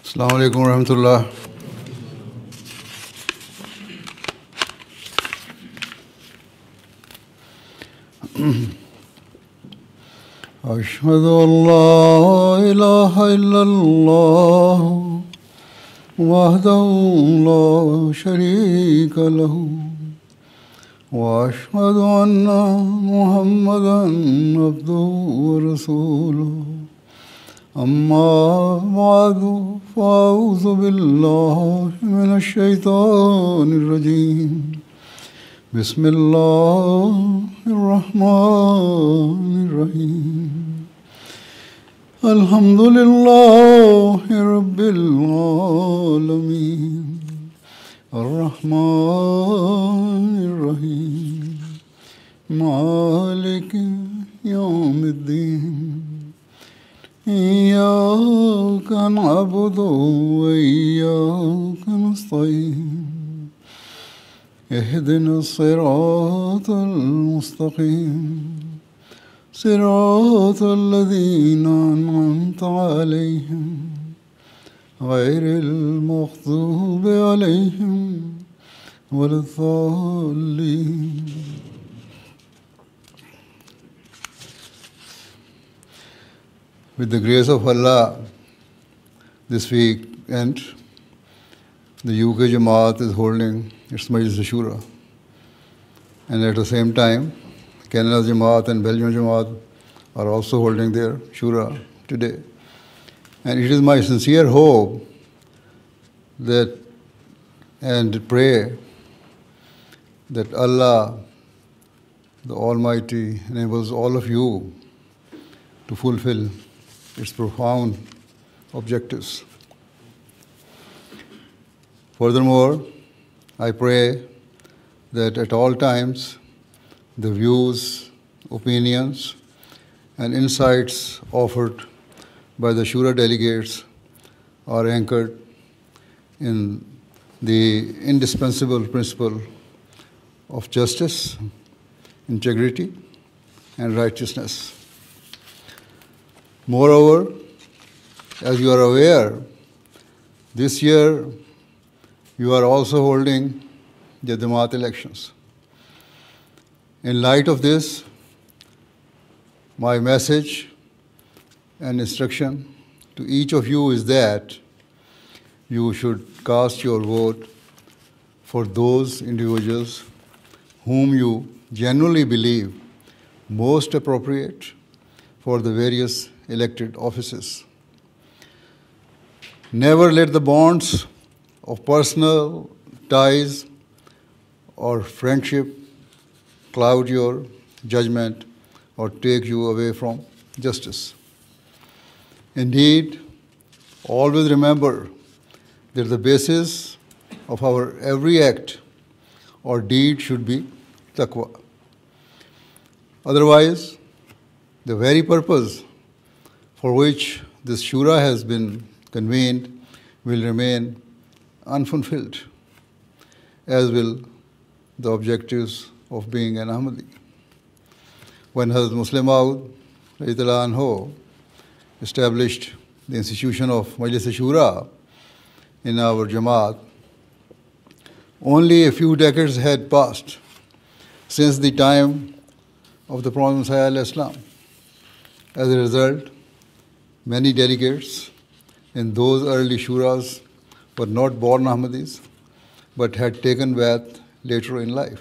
السلام علیکم ورحمۃ اللہ. اشہد ان لا الہ الا اللہ وحدہ لا شریک لہ واشہد ان محمدا عبدہ ورسولہ. اما بعد فاعوذ باللہ من الشیطان الرجیم. بسم اللہ الرحمن الرحیم. الحمد للہ رب العالمین الرحمن الرحیم مالک یوم الدین. إياك نعبد وإياك نستعين. اهدنا الصراط المستقيم صراط الذين أنعمت عليهم غير المغضوب عليهم ولا الضالين. With the grace of Allah, this weekend, the UK Jamaat is holding its Majlis-e-Shura. And at the same time, Canada's Jamaat and Belgium Jamaat are also holding their Shura today. And it is my sincere hope that and pray that Allah, the Almighty, enables all of you to fulfill its profound objectives. Furthermore, I pray that at all times the views, opinions, and insights offered by the Shura delegates are anchored in the indispensable principle of justice, integrity, and righteousness. Moreover, as you are aware, this year you are also holding the Jamaat elections. In light of this, my message and instruction to each of you is that you should cast your vote for those individuals whom you genuinely believe most appropriate for the various elected offices. Never let the bonds of personal ties or friendship cloud your judgment or take you away from justice. Indeed, always remember that the basis of our every act or deed should be taqwa. Otherwise, the very purpose for which this Shura has been convened will remain unfulfilled, as will the objectives of being an Ahmadi. When Hazrat Mirza Masroor Ahmad established the institution of Majlis-e-Shura in our Jamaat, only a few decades had passed since the time of the Prophet Messiah al-Islam. As a result, many delegates in those early Shuras were not born Ahmadis, but had taken Bayat later in life.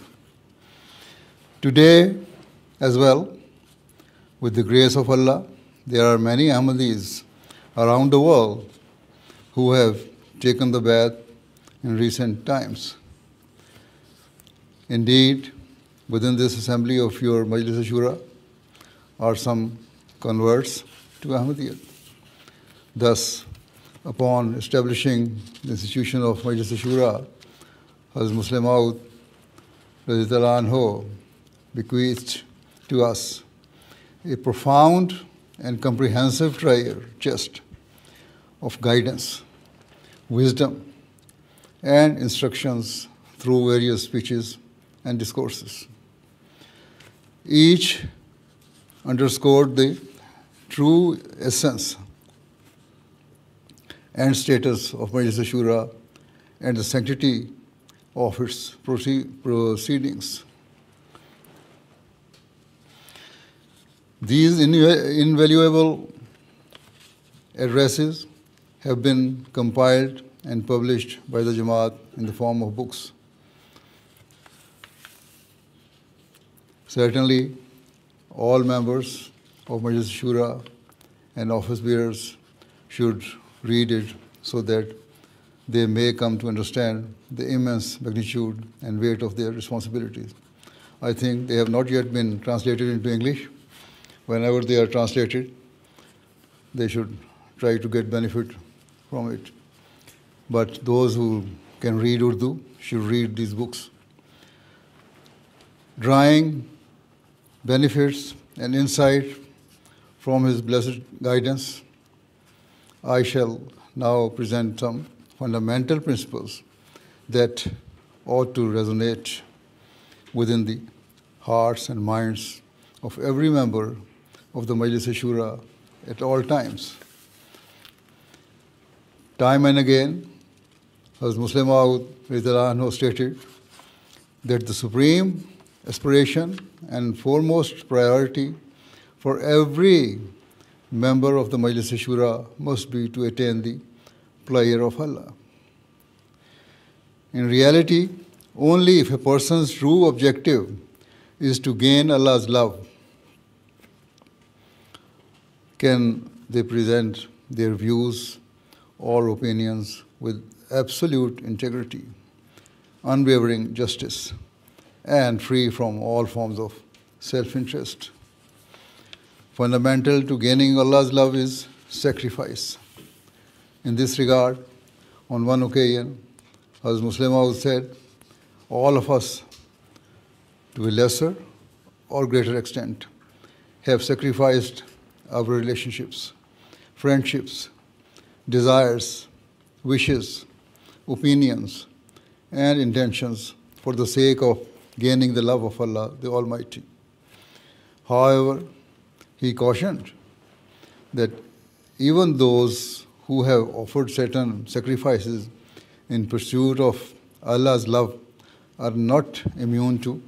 Today, as well, with the grace of Allah, there are many Ahmadis around the world who have taken the Bayat in recent times. Indeed, within this assembly of your Majlis-e-Shura are some converts to Ahmadiyya. Thus, upon establishing the institution of Majlis-e-Shura, Hazrat Mirza Masroor Ahmad bequeathed to us a profound and comprehensive treasure chest of guidance, wisdom, and instructions through various speeches and discourses. Each underscored the true essence and status of Majlis-e-Shura and the sanctity of its proceedings. These invaluable addresses have been compiled and published by the Jamaat in the form of books. Certainly, all members of Majlis-e-Shura and office bearers should read it so that they may come to understand the immense magnitude and weight of their responsibilities. I think they have not yet been translated into English. Whenever they are translated, they should try to get benefit from it. But those who can read Urdu should read these books. Drawing benefits and insight from his blessed guidance, I shall now present some fundamental principles that ought to resonate within the hearts and minds of every member of the Majlis-e-Shura at all times. Time and again, Hazrat Mirza Masroor Ahmad stated that the supreme aspiration and foremost priority for every member of the Majlis-e-Shura must be to attain the pleasure of Allah. In reality, only if a person's true objective is to gain Allah's love can they present their views or opinions with absolute integrity, unwavering justice, and free from all forms of self-interest. Fundamental to gaining Allah's love is sacrifice. In this regard, on one occasion, Hazrat Mirza said, all of us, to a lesser or greater extent, have sacrificed our relationships, friendships, desires, wishes, opinions, and intentions for the sake of gaining the love of Allah, the Almighty. However, he cautioned that even those who have offered certain sacrifices in pursuit of Allah's love are not immune to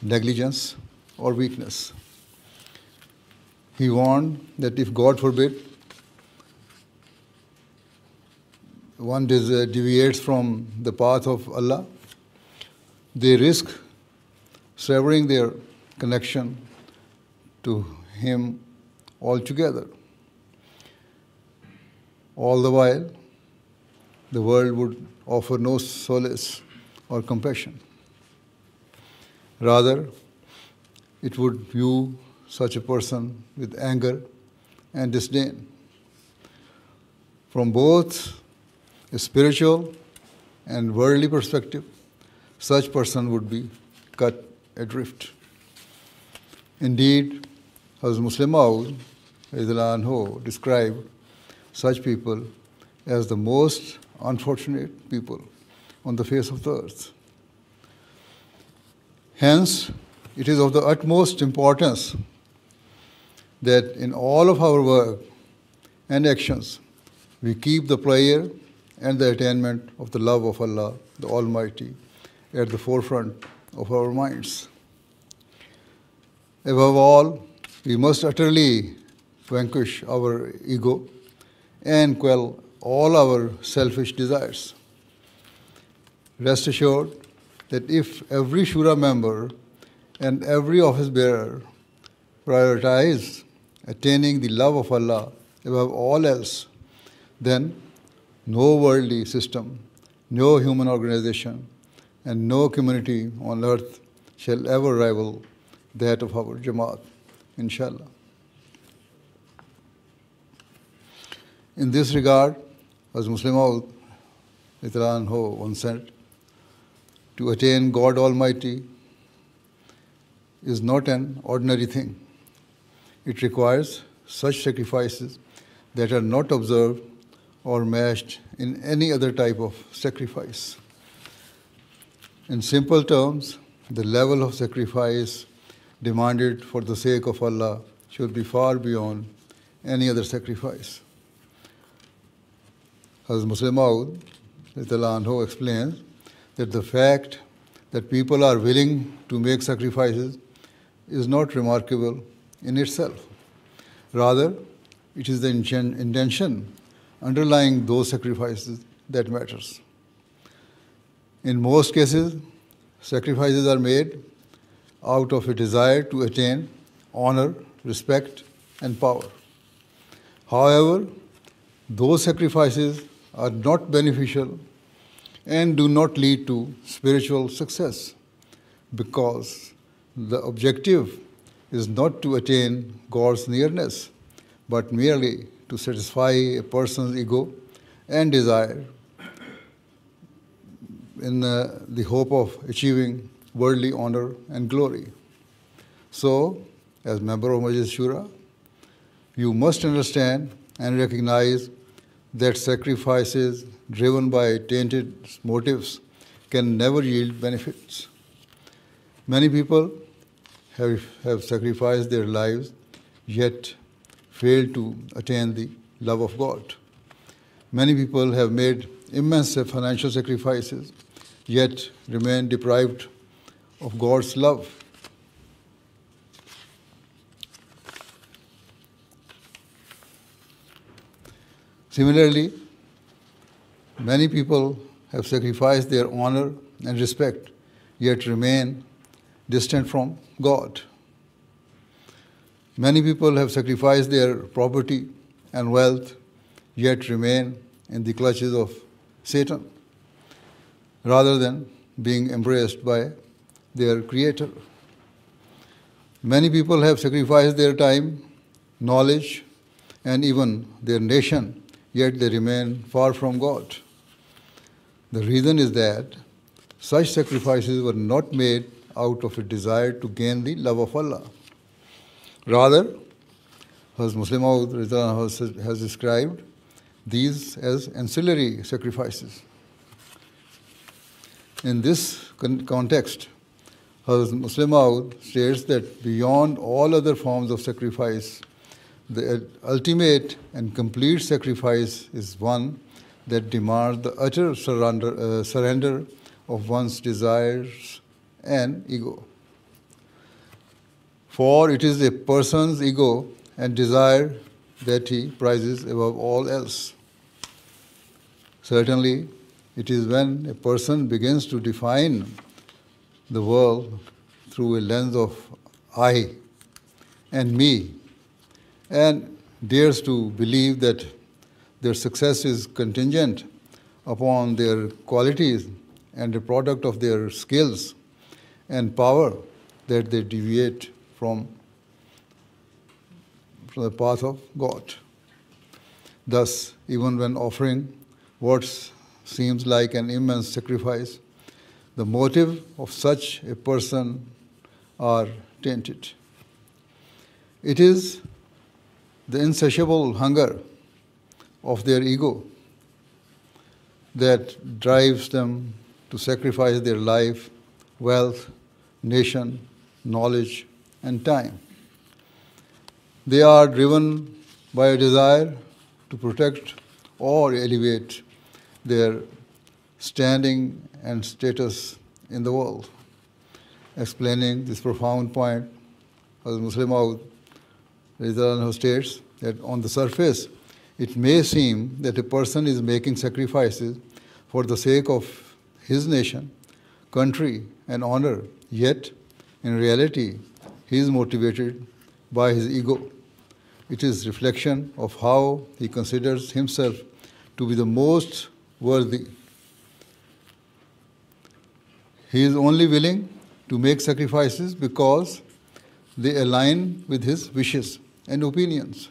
negligence or weakness. He warned that if, God forbid, one deviates from the path of Allah, they risk severing their connection to Him altogether. All the while, the world would offer no solace or compassion. Rather, it would view such a person with anger and disdain. From both a spiritual and worldly perspective, such person would be cut adrift. Indeed, Hazrat Mirza Masroor described such people as the most unfortunate people on the face of the earth. Hence, it is of the utmost importance that in all of our work and actions, we keep the prayer and the attainment of the love of Allah, the Almighty, at the forefront of our minds. Above all, we must utterly vanquish our ego and quell all our selfish desires. Rest assured that if every Shura member and every office bearer prioritize attaining the love of Allah above all else, then no worldly system, no human organization, and no community on earth shall ever rival that of our Jamaat, inshallah. In this regard, as Muslim once said, to attain God Almighty is not an ordinary thing. It requires such sacrifices that are not observed or matched in any other type of sacrifice. In simple terms, the level of sacrifice demanded for the sake of Allah should be far beyond any other sacrifice. Hazrat Muslim Maud explains that the fact that people are willing to make sacrifices is not remarkable in itself. Rather, it is the intention underlying those sacrifices that matters. In most cases, sacrifices are made out of a desire to attain honor, respect, and power. However, those sacrifices are not beneficial and do not lead to spiritual success, because the objective is not to attain God's nearness, but merely to satisfy a person's ego and desire in the hope of achieving worldly honor and glory. So, as member of Majlis-e-Shura, you must understand and recognize that sacrifices driven by tainted motives can never yield benefits. Many people have sacrificed their lives, yet failed to attain the love of God. Many people have made immense financial sacrifices, yet remain deprived of God's love. Similarly, many people have sacrificed their honor and respect, yet remain distant from God. Many people have sacrificed their property and wealth, yet remain in the clutches of Satan, rather than being embraced by their Creator. Many people have sacrificed their time, knowledge, and even their nation, yet they remain far from God. The reason is that such sacrifices were not made out of a desire to gain the love of Allah. Rather, Hazrat Muslim Maud has described these as ancillary sacrifices. In this context, Hazrat Muslim Maud states that beyond all other forms of sacrifice, the ultimate and complete sacrifice is one that demands the utter surrender of one's desires and ego. For it is a person's ego and desire that he prizes above all else. Certainly, it is when a person begins to define the world through a lens of I and me, and dares to believe that their success is contingent upon their qualities and a product of their skills and power, that they deviate from the path of God. Thus, even when offering what seems like an immense sacrifice, the motive of such a person are tainted. It is the insatiable hunger of their ego that drives them to sacrifice their life, wealth, nation, knowledge, and time. They are driven by a desire to protect or elevate their standing and status in the world. Explaining this profound point, Hazrat Muslim Maud states that on the surface, it may seem that a person is making sacrifices for the sake of his nation, country, and honor, yet, in reality, he is motivated by his ego. It is reflection of how he considers himself to be the most worthy. He is only willing to make sacrifices because they align with his wishes and opinions.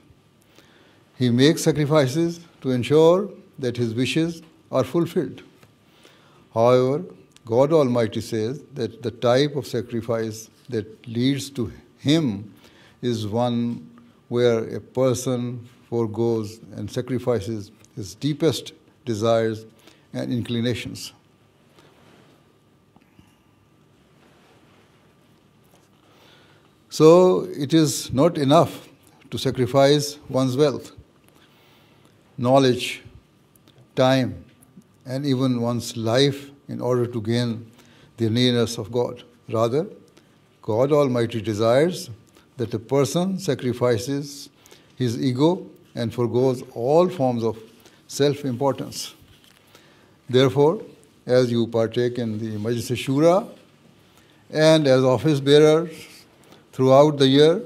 He makes sacrifices to ensure that his wishes are fulfilled. However, God Almighty says that the type of sacrifice that leads to him is one where a person forgoes and sacrifices his deepest desires and inclinations. So it is not enough to sacrifice one's wealth, knowledge, time, and even one's life in order to gain the nearness of God. Rather, God Almighty desires that a person sacrifices his ego and forgoes all forms of self-importance. Therefore, as you partake in the Majlis-e-Shura and as office bearers throughout the year,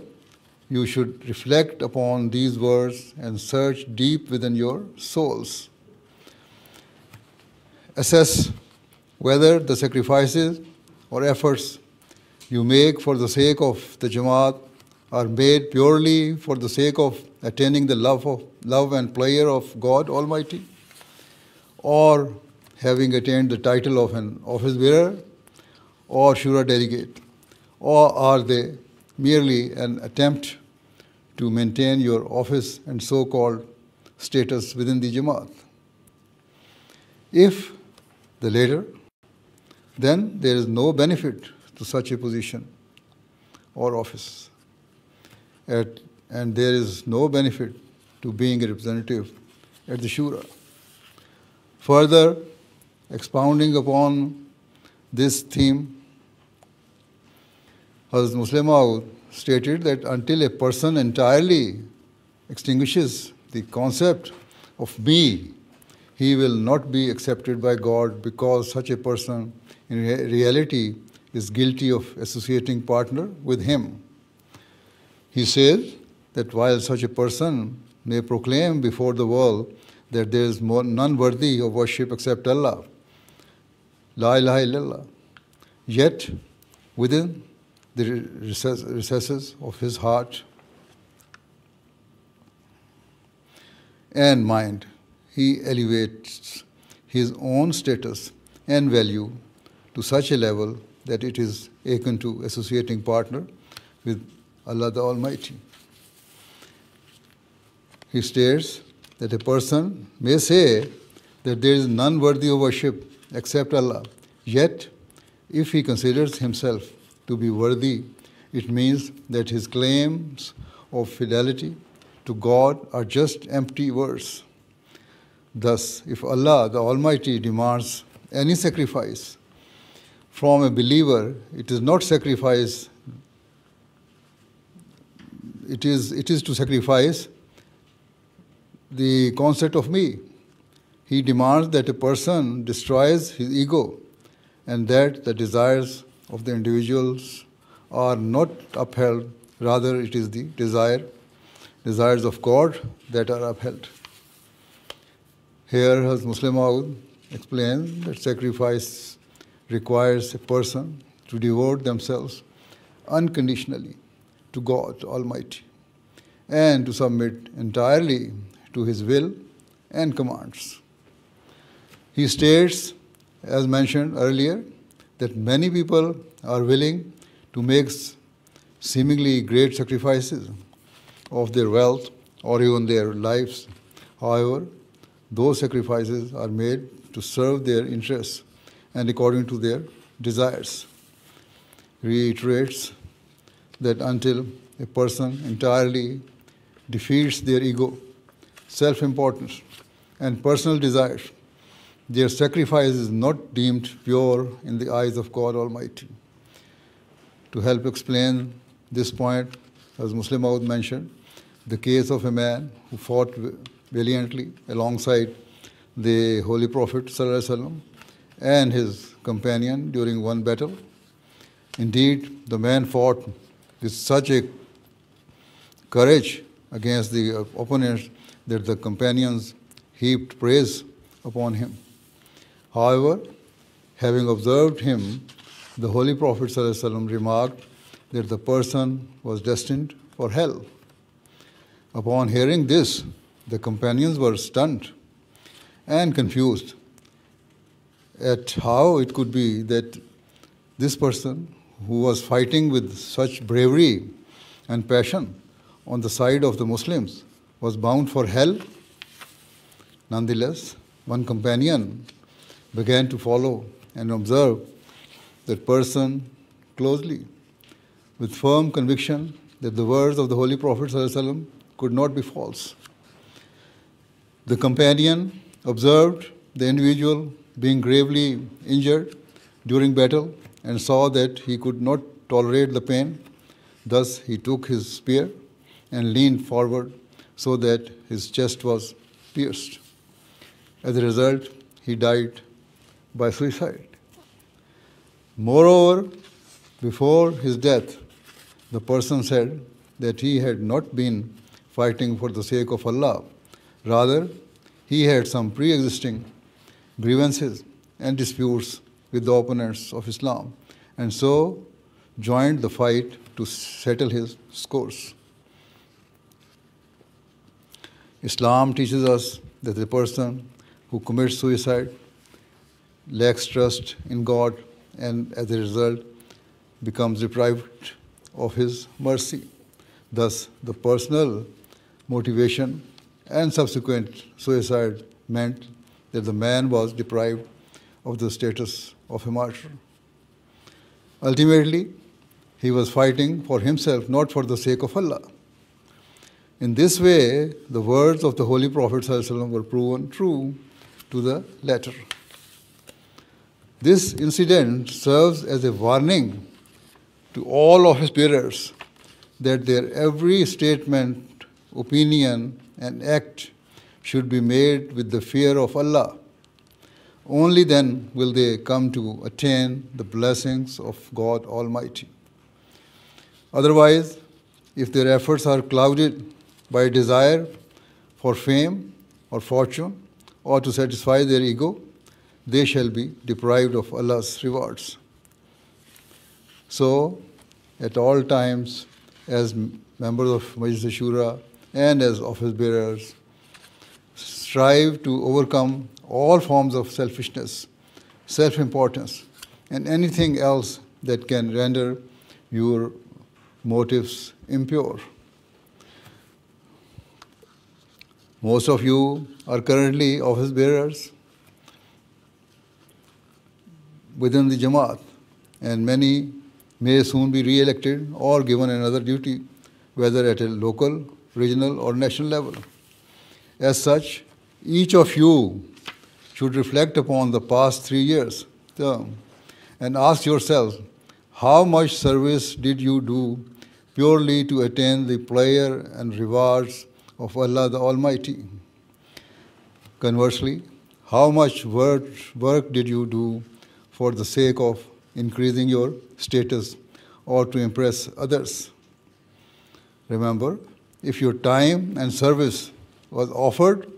you should reflect upon these words and search deep within your souls. Assess whether the sacrifices or efforts you make for the sake of the Jamaat are made purely for the sake of attaining the love and pleasure of God Almighty, or having attained the title of an office bearer or Shura delegate, or are they merely an attempt to maintain your office and so-called status within the Jamaat? If the latter, then there is no benefit to such a position or office, and there is no benefit to being a representative at the Shura. Further, expounding upon this theme, Hazrat Mirza Masroor stated that until a person entirely extinguishes the concept of me, he will not be accepted by God, because such a person in reality is guilty of associating partner with him. He says that while such a person may proclaim before the world that there is none worthy of worship except Allah, La ilaha illallah, yet within the recesses of his heart and mind, he elevates his own status and value to such a level that it is akin to associating partner with Allah the Almighty. He states that a person may say that there is none worthy of worship except Allah, yet if he considers himself to be worthy, it means that his claims of fidelity to God are just empty words. Thus, if Allah the Almighty demands any sacrifice from a believer, it is not sacrifice, it is to sacrifice the concept of me. He demands that a person destroys his ego and that the desires of the individuals are not upheld, rather it is the desires of God that are upheld. Here, as Muslim Maud explains that sacrifice requires a person to devote themselves unconditionally to God Almighty and to submit entirely to His will and commands. He states, as mentioned earlier, that many people are willing to make seemingly great sacrifices of their wealth or even their lives. However, those sacrifices are made to serve their interests and according to their desires. Reiterates that until a person entirely defeats their ego, self-importance, and personal desires, their sacrifice is not deemed pure in the eyes of God Almighty. To help explain this point, as Muslim Maud mentioned, the case of a man who fought valiantly alongside the Holy Prophet ﷺ and his companion during one battle. Indeed, the man fought with such a courage against the opponents that the companions heaped praise upon him. However, having observed him, the Holy Prophet ﷺ remarked that the person was destined for hell. Upon hearing this, the companions were stunned and confused at how it could be that this person, who was fighting with such bravery and passion on the side of the Muslims, was bound for hell. Nonetheless, one companion began to follow and observe that person closely, with firm conviction that the words of the Holy Prophet ﷺ could not be false. The companion observed the individual being gravely injured during battle and saw that he could not tolerate the pain. Thus he took his spear and leaned forward so that his chest was pierced. As a result, he died by suicide. Moreover, before his death, the person said that he had not been fighting for the sake of Allah. Rather, he had some pre-existing grievances and disputes with the opponents of Islam, and so joined the fight to settle his scores. Islam teaches us that the person who commits suicide lacks trust in God and as a result becomes deprived of His mercy. Thus, the personal motivation and subsequent suicide meant that the man was deprived of the status of a martyr. Ultimately, he was fighting for himself, not for the sake of Allah. In this way, the words of the Holy Prophet ﷺ were proven true to the latter. This incident serves as a warning to all office bearers that their every statement, opinion, and act should be made with the fear of Allah. Only then will they come to attain the blessings of God Almighty. Otherwise, if their efforts are clouded by a desire for fame or fortune or to satisfy their ego, they shall be deprived of Allah's rewards. So, at all times, as members of Majlis-e-Shura and as office bearers, strive to overcome all forms of selfishness, self-importance, and anything else that can render your motives impure. Most of you are currently office bearers within the Jamaat, and many may soon be re-elected or given another duty, whether at a local, regional, or national level. As such, each of you should reflect upon the past 3 years term and ask yourselves, how much service did you do purely to attain the pleasure and rewards of Allah the Almighty? Conversely, how much work did you do for the sake of increasing your status or to impress others? Remember, if your time and service was offered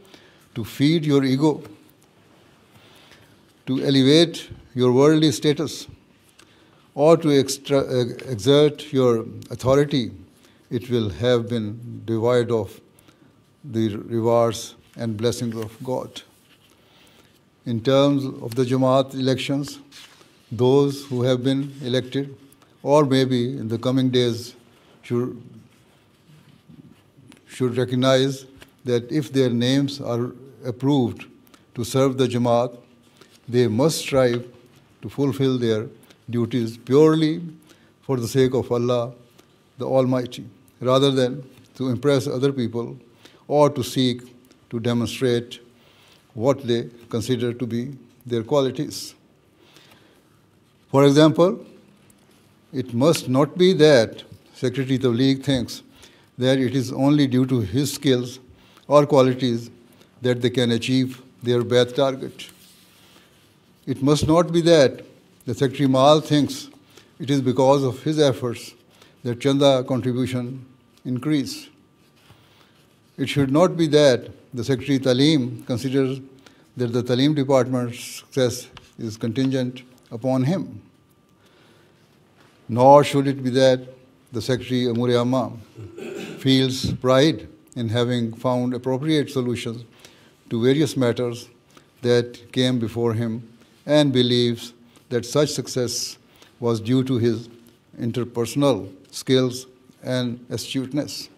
to feed your ego, to elevate your worldly status, or to exert your authority, it will have been devoid of the rewards and blessings of God. In terms of the Jamaat elections, those who have been elected or maybe in the coming days should recognize that if their names are approved to serve the Jamaat, they must strive to fulfill their duties purely for the sake of Allah the Almighty, rather than to impress other people or to seek to demonstrate what they consider to be their qualities. For example, it must not be that Secretary Tabligh thinks that it is only due to his skills or qualities that they can achieve their bad target. It must not be that the Secretary Mal thinks it is because of his efforts that Chanda contribution increased. It should not be that the Secretary Talim considers that the Talim department's success is contingent upon him. Nor should it be that the Secretary Amur-e-Amma feels pride in having found appropriate solutions to various matters that came before him and believes that such success was due to his interpersonal skills and astuteness.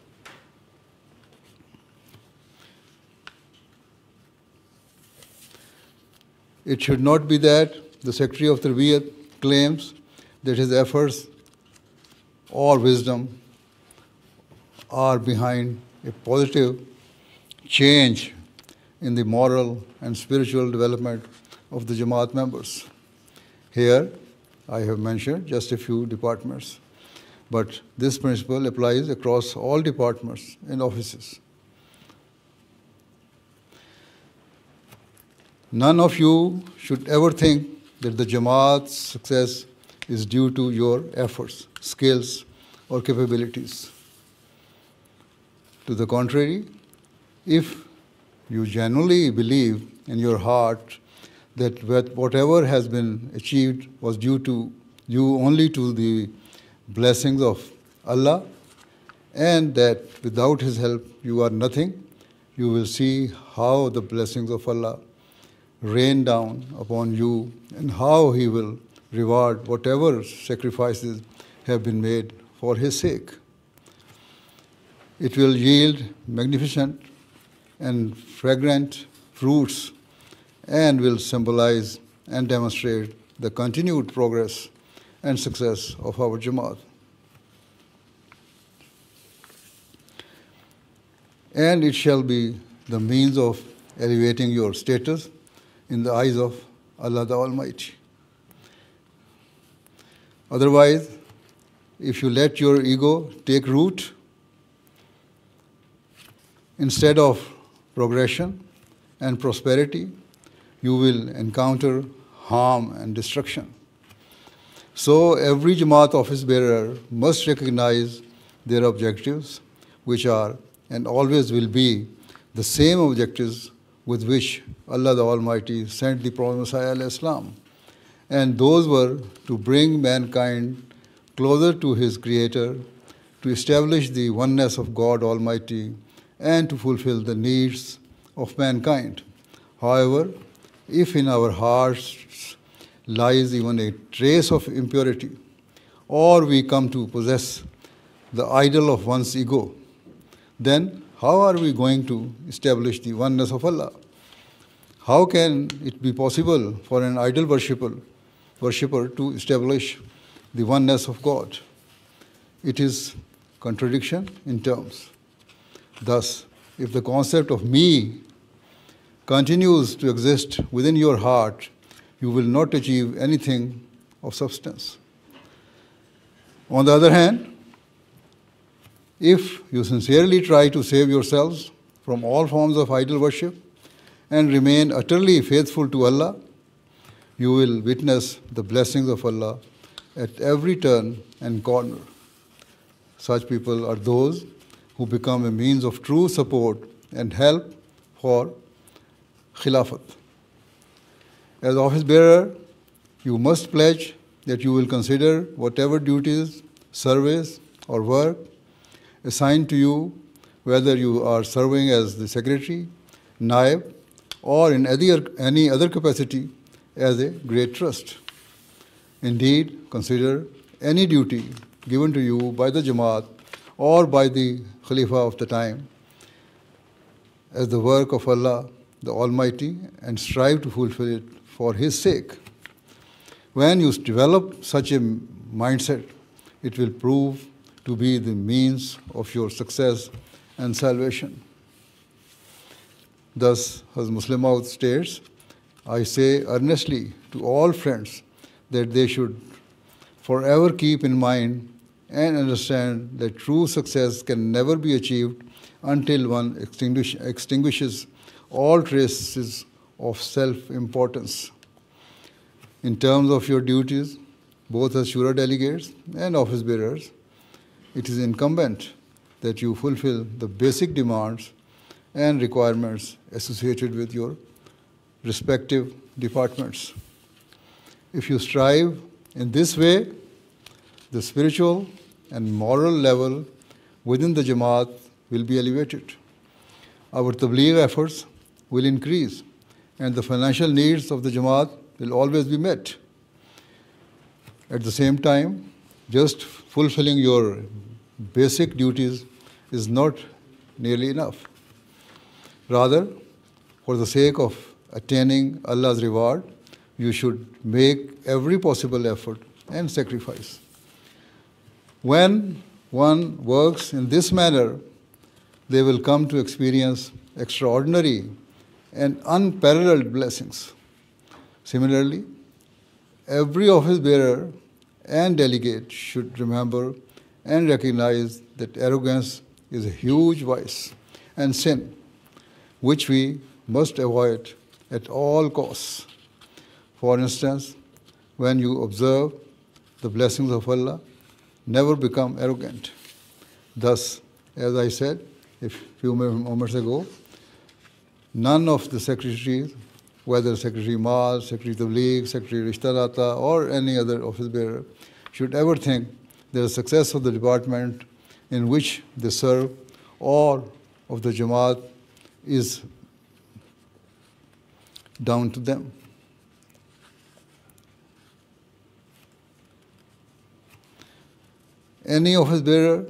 It should not be that the Secretary of Tarbiyat claims that his efforts or wisdom are behind a positive change in the moral and spiritual development of the Jamaat members. Here, I have mentioned just a few departments, but this principle applies across all departments and offices. None of you should ever think that the Jamaat's success is due to your efforts, skills, or capabilities. To the contrary, if you genuinely believe in your heart that whatever has been achieved was due to you only to the blessings of Allah, and that without His help you are nothing, you will see how the blessings of Allah rain down upon you and how He will reward whatever sacrifices have been made for His sake. It will yield magnificent and fragrant fruits and will symbolize and demonstrate the continued progress and success of our Jamaat. And it shall be the means of elevating your status in the eyes of Allah the Almighty. Otherwise, if you let your ego take root, instead of progression and prosperity, you will encounter harm and destruction. So every Jamaat office bearer must recognize their objectives, which are and always will be the same objectives with which Allah the Almighty sent the Prophet Messiah al-Islam. And those were to bring mankind closer to his Creator, to establish the oneness of God Almighty, and to fulfill the needs of mankind. However, if in our hearts lies even a trace of impurity, or we come to possess the idol of one's ego, then how are we going to establish the oneness of Allah? How can it be possible for an idol worshipper to establish the oneness of God? It is contradiction in terms. Thus, if the concept of me continues to exist within your heart, you will not achieve anything of substance. On the other hand, if you sincerely try to save yourselves from all forms of idol worship and remain utterly faithful to Allah, you will witness the blessings of Allah at every turn and corner. Such people are those who become a means of true support and help for Khilafat. As office bearer, you must pledge that you will consider whatever duties, service, or work assigned to you, whether you are serving as the secretary, naib, or in any other capacity, as a great trust. Indeed, consider any duty given to you by the Jamaat or by the Khalifa of the time as the work of Allah the Almighty and strive to fulfill it for His sake. When you develop such a mindset, it will prove to be the means of your success and salvation. Thus, as Muslim Maud states, I say earnestly to all friends that they should forever keep in mind and understand that true success can never be achieved until one extinguishes all traces of self-importance. In terms of your duties, both as Shura delegates and office bearers, it is incumbent that you fulfill the basic demands and requirements associated with your respective departments. If you strive in this way, the spiritual and moral level within the Jamaat will be elevated. Our tabligh efforts will increase, and the financial needs of the Jamaat will always be met. At the same time, just fulfilling your basic duties is not nearly enough. Rather, for the sake of attaining Allah's reward, you should make every possible effort and sacrifice. When one works in this manner, they will come to experience extraordinary and unparalleled blessings. Similarly, every office bearer and delegate should remember and recognize that arrogance is a huge vice and sin, which we must avoid at all costs. For instance, when you observe the blessings of Allah, never become arrogant. Thus, as I said a few moments ago, none of the secretaries, whether Secretary Mal, Secretary Tabligh, Secretary Rishtarata, or any other office bearer, should ever think that the success of the department in which they serve or of the Jamaat is down to them. Any office bearer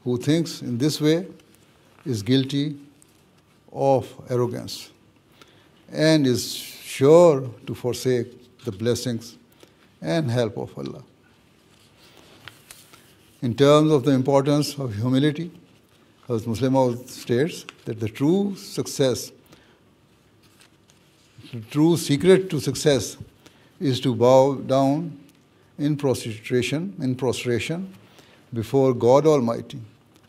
who thinks in this way is guilty of arrogance and is sure to forsake the blessings and help of Allah. In terms of the importance of humility, Hazrat Mirza Masroor states that the true secret to success is to bow down in prostration before God Almighty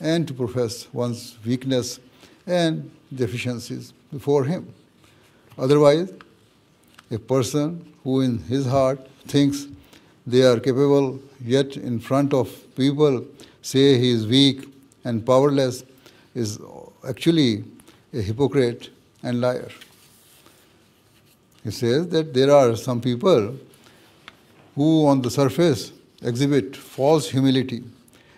and to profess one's weakness and deficiencies before Him. Otherwise, a person who in his heart thinks they are capable, yet in front of people say he is weak and powerless, is actually a hypocrite and liar. He says that there are some people who on the surface exhibit false humility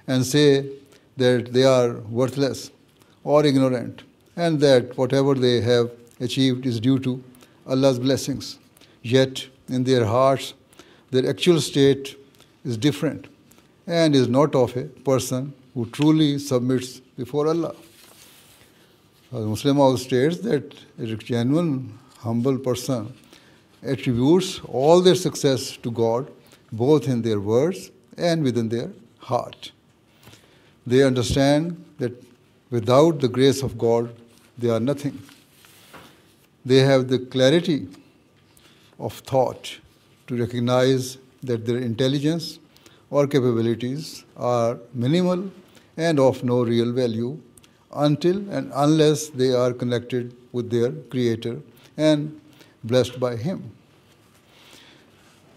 and say that they are worthless or ignorant and that whatever they have achieved is due to Allah's blessings. Yet in their hearts, their actual state is different and is not of a person who truly submits before Allah. A Muslim also states that a genuine, humble person attributes all their success to God, both in their words and within their heart. They understand that without the grace of God, they are nothing. They have the clarity of thought to recognize that their intelligence or capabilities are minimal and of no real value until and unless they are connected with their Creator and blessed by Him.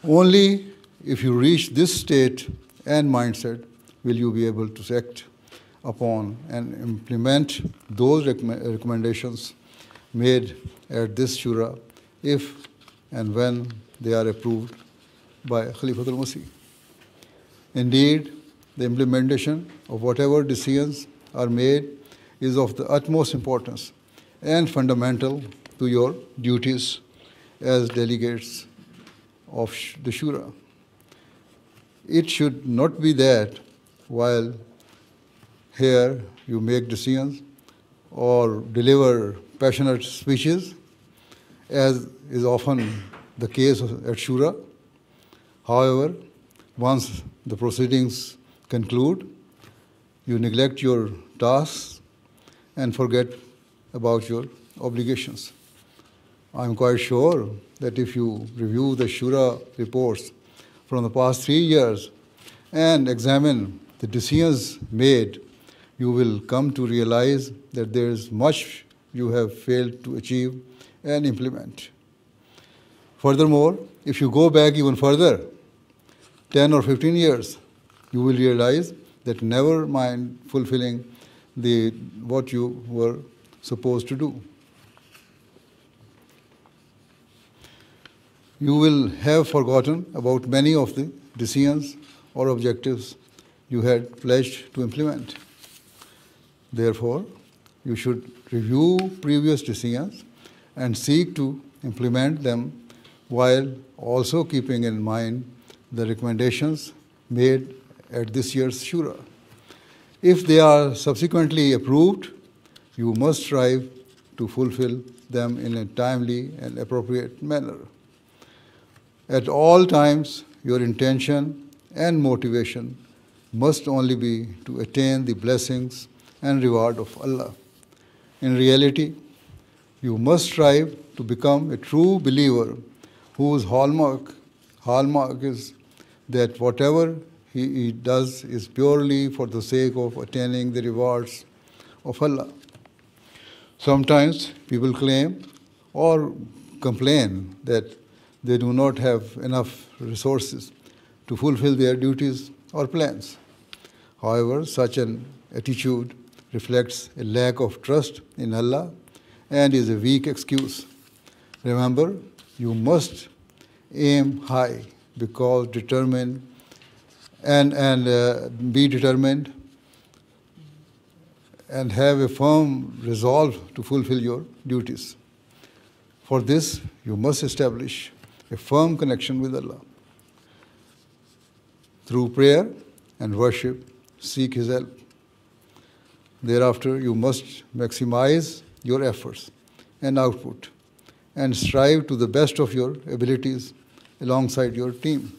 Only if you reach this state and mindset will you be able to act upon and implement those recommendations made at this Shura if and when they are approved by Khalifatul Masih. Indeed, the implementation of whatever decisions are made is of the utmost importance and fundamental to your duties as delegates of the Shura. It should not be that while here you make decisions or deliver passionate speeches, as is often the case at Shura. However, once the proceedings conclude, you neglect your tasks and forget about your obligations. I'm quite sure that if you review the Shura reports from the past 3 years and examine the decisions made, you will come to realize that there is much you have failed to achieve and implement. Furthermore, if you go back even further, 10 or 15 years, you will realize that never mind fulfilling what you were supposed to do. You will have forgotten about many of the decisions or objectives you had pledged to implement. Therefore, you should review previous decisions and seek to implement them while also keeping in mind the recommendations made at this year's Shura. If they are subsequently approved, you must strive to fulfill them in a timely and appropriate manner. At all times, your intention and motivation must only be to attain the blessings and reward of Allah. In reality, you must strive to become a true believer whose hallmark is that whatever he does is purely for the sake of attaining the rewards of Allah. Sometimes people claim or complain that they do not have enough resources to fulfill their duties or plans. However, such an attitude reflects a lack of trust in Allah and is a weak excuse. Remember, you must aim high because be determined and have a firm resolve to fulfill your duties. For this, you must establish a firm connection with Allah. Through prayer and worship, seek His help. Thereafter, you must maximize your efforts and output and strive to the best of your abilities alongside your team.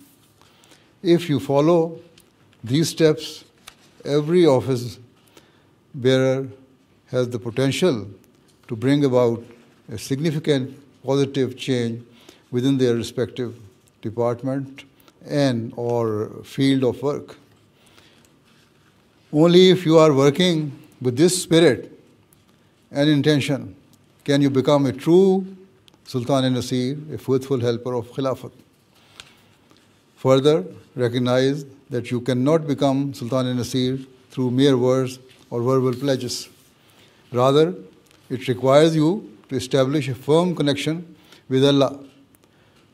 If you follow these steps, every office bearer has the potential to bring about a significant positive change within their respective department and or field of work. Only if you are working with this spirit and intention can you become a true Sultan-e-Nasir, a faithful helper of Khilafat. Further, recognize that you cannot become Sultan-e-Nasir through mere words or verbal pledges. Rather, it requires you to establish a firm connection with Allah,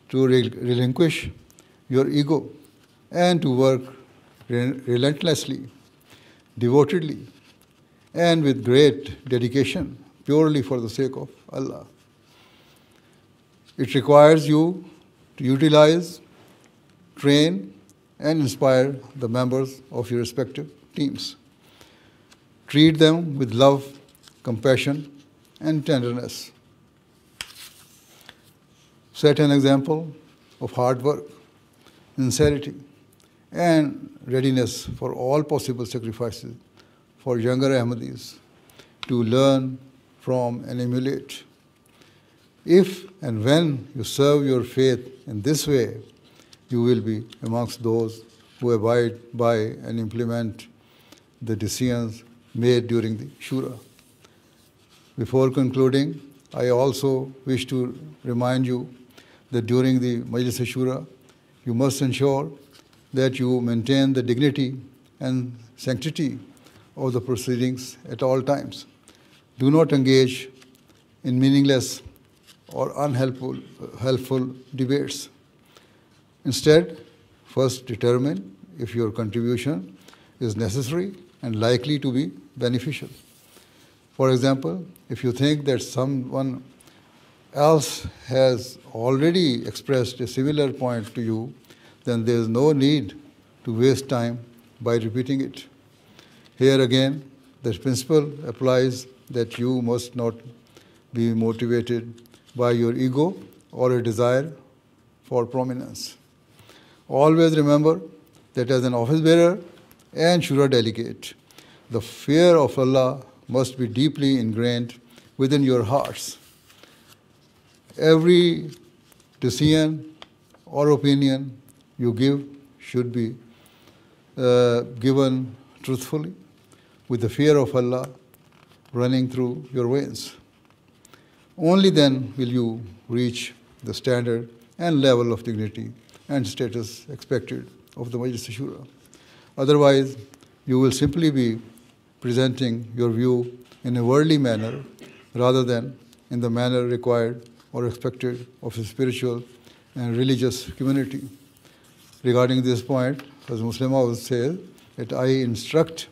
to relinquish your ego, and to work relentlessly, devotedly, and with great dedication, purely for the sake of Allah. It requires you to utilize, train, and inspire the members of your respective teams. Treat them with love, compassion, and tenderness. Set an example of hard work, sincerity, and readiness for all possible sacrifices for younger Ahmadis to learn from and emulate. If and when you serve your faith in this way, you will be amongst those who abide by and implement the decisions made during the Shura. Before concluding, I also wish to remind you that during the Majlis-e-Shura, you must ensure that you maintain the dignity and sanctity of the proceedings at all times. Do not engage in meaningless or unhelpful debates. Instead, first determine if your contribution is necessary and likely to be beneficial. For example, if you think that someone else has already expressed a similar point to you, then there is no need to waste time by repeating it. Here again, the principle applies that you must not be motivated by your ego or a desire for prominence. Always remember that as an office bearer and Shura delegate, the fear of Allah must be deeply ingrained within your hearts. Every decision or opinion you give should be given truthfully, with the fear of Allah running through your veins. Only then will you reach the standard and level of dignity and status expected of the Majlis-e-Shura. Otherwise, you will simply be presenting your view in a worldly manner rather than in the manner required or expected of a spiritual and religious community. Regarding this point, as Muslim would say that I instruct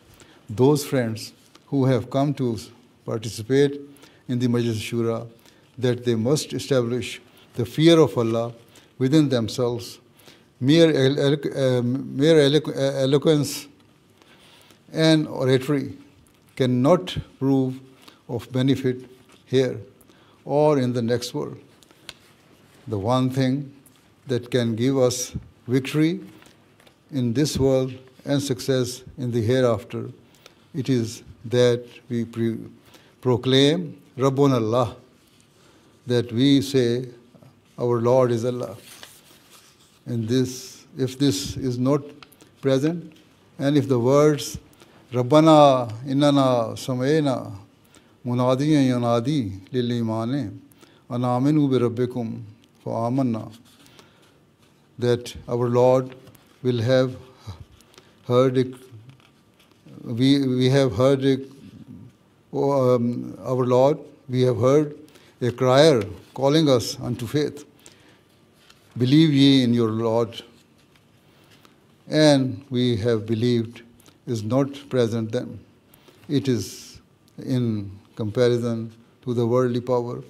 those friends who have come to participate in the Majlis-e-Shura that they must establish the fear of Allah within themselves. Mere eloquence and oratory cannot prove of benefit here or in the next world. The one thing that can give us victory in this world and success in the hereafter, it is that we proclaim Rabbun Allah, that we say our Lord is Allah. And this, if this is not present, and if the words Rabbana innana samayna munadiyan yunadi lil imane an aminu bi rabbikum fa amanna, that our Lord will have heard it, we have heard it, our Lord, we have heard a crier calling us unto faith. Believe ye in your Lord. And we have believed is not present then. It is in comparison to the worldly power,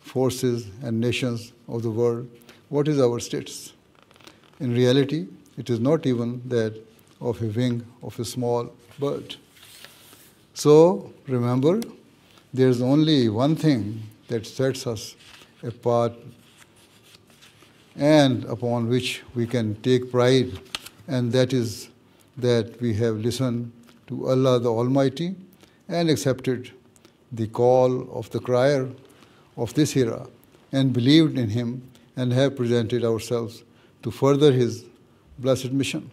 forces and nations of the world. What is our status? In reality, it is not even that of a wing of a small bird. So remember, there is only one thing that sets us apart and upon which we can take pride, and that is that we have listened to Allah the Almighty and accepted the call of the crier of this era and believed in him and have presented ourselves to further his blessed mission.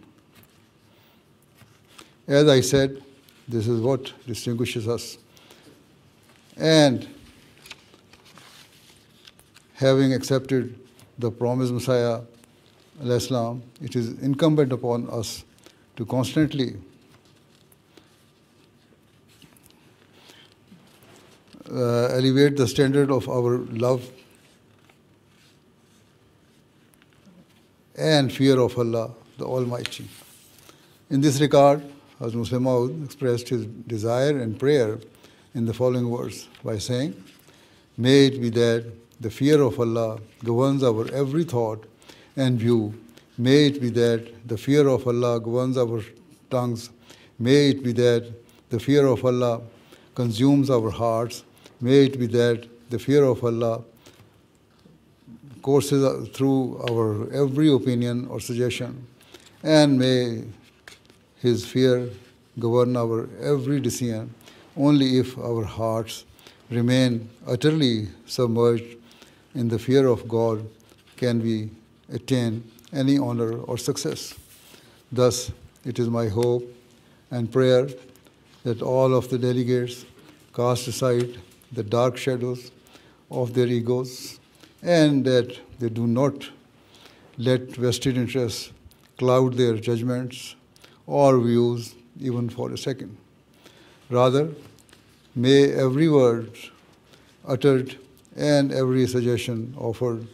As I said, this is what distinguishes us. And having accepted the promised Messiah, al-Islam, it is incumbent upon us to constantly elevate the standard of our love and fear of Allah, the Almighty. In this regard, Hazrat Mirza Masroor expressed his desire and prayer in the following words by saying, "May it be that the fear of Allah governs our every thought and view. May it be that the fear of Allah governs our tongues. May it be that the fear of Allah consumes our hearts. May it be that the fear of Allah courses through our every opinion or suggestion. And may His fear govern our every decision. Only if our hearts remain utterly submerged in the fear of God can we attain any honor or success. Thus, it is my hope and prayer that all of the delegates cast aside the dark shadows of their egos and that they do not let vested interests cloud their judgments or views even for a second. Rather, may every word uttered and every suggestion offered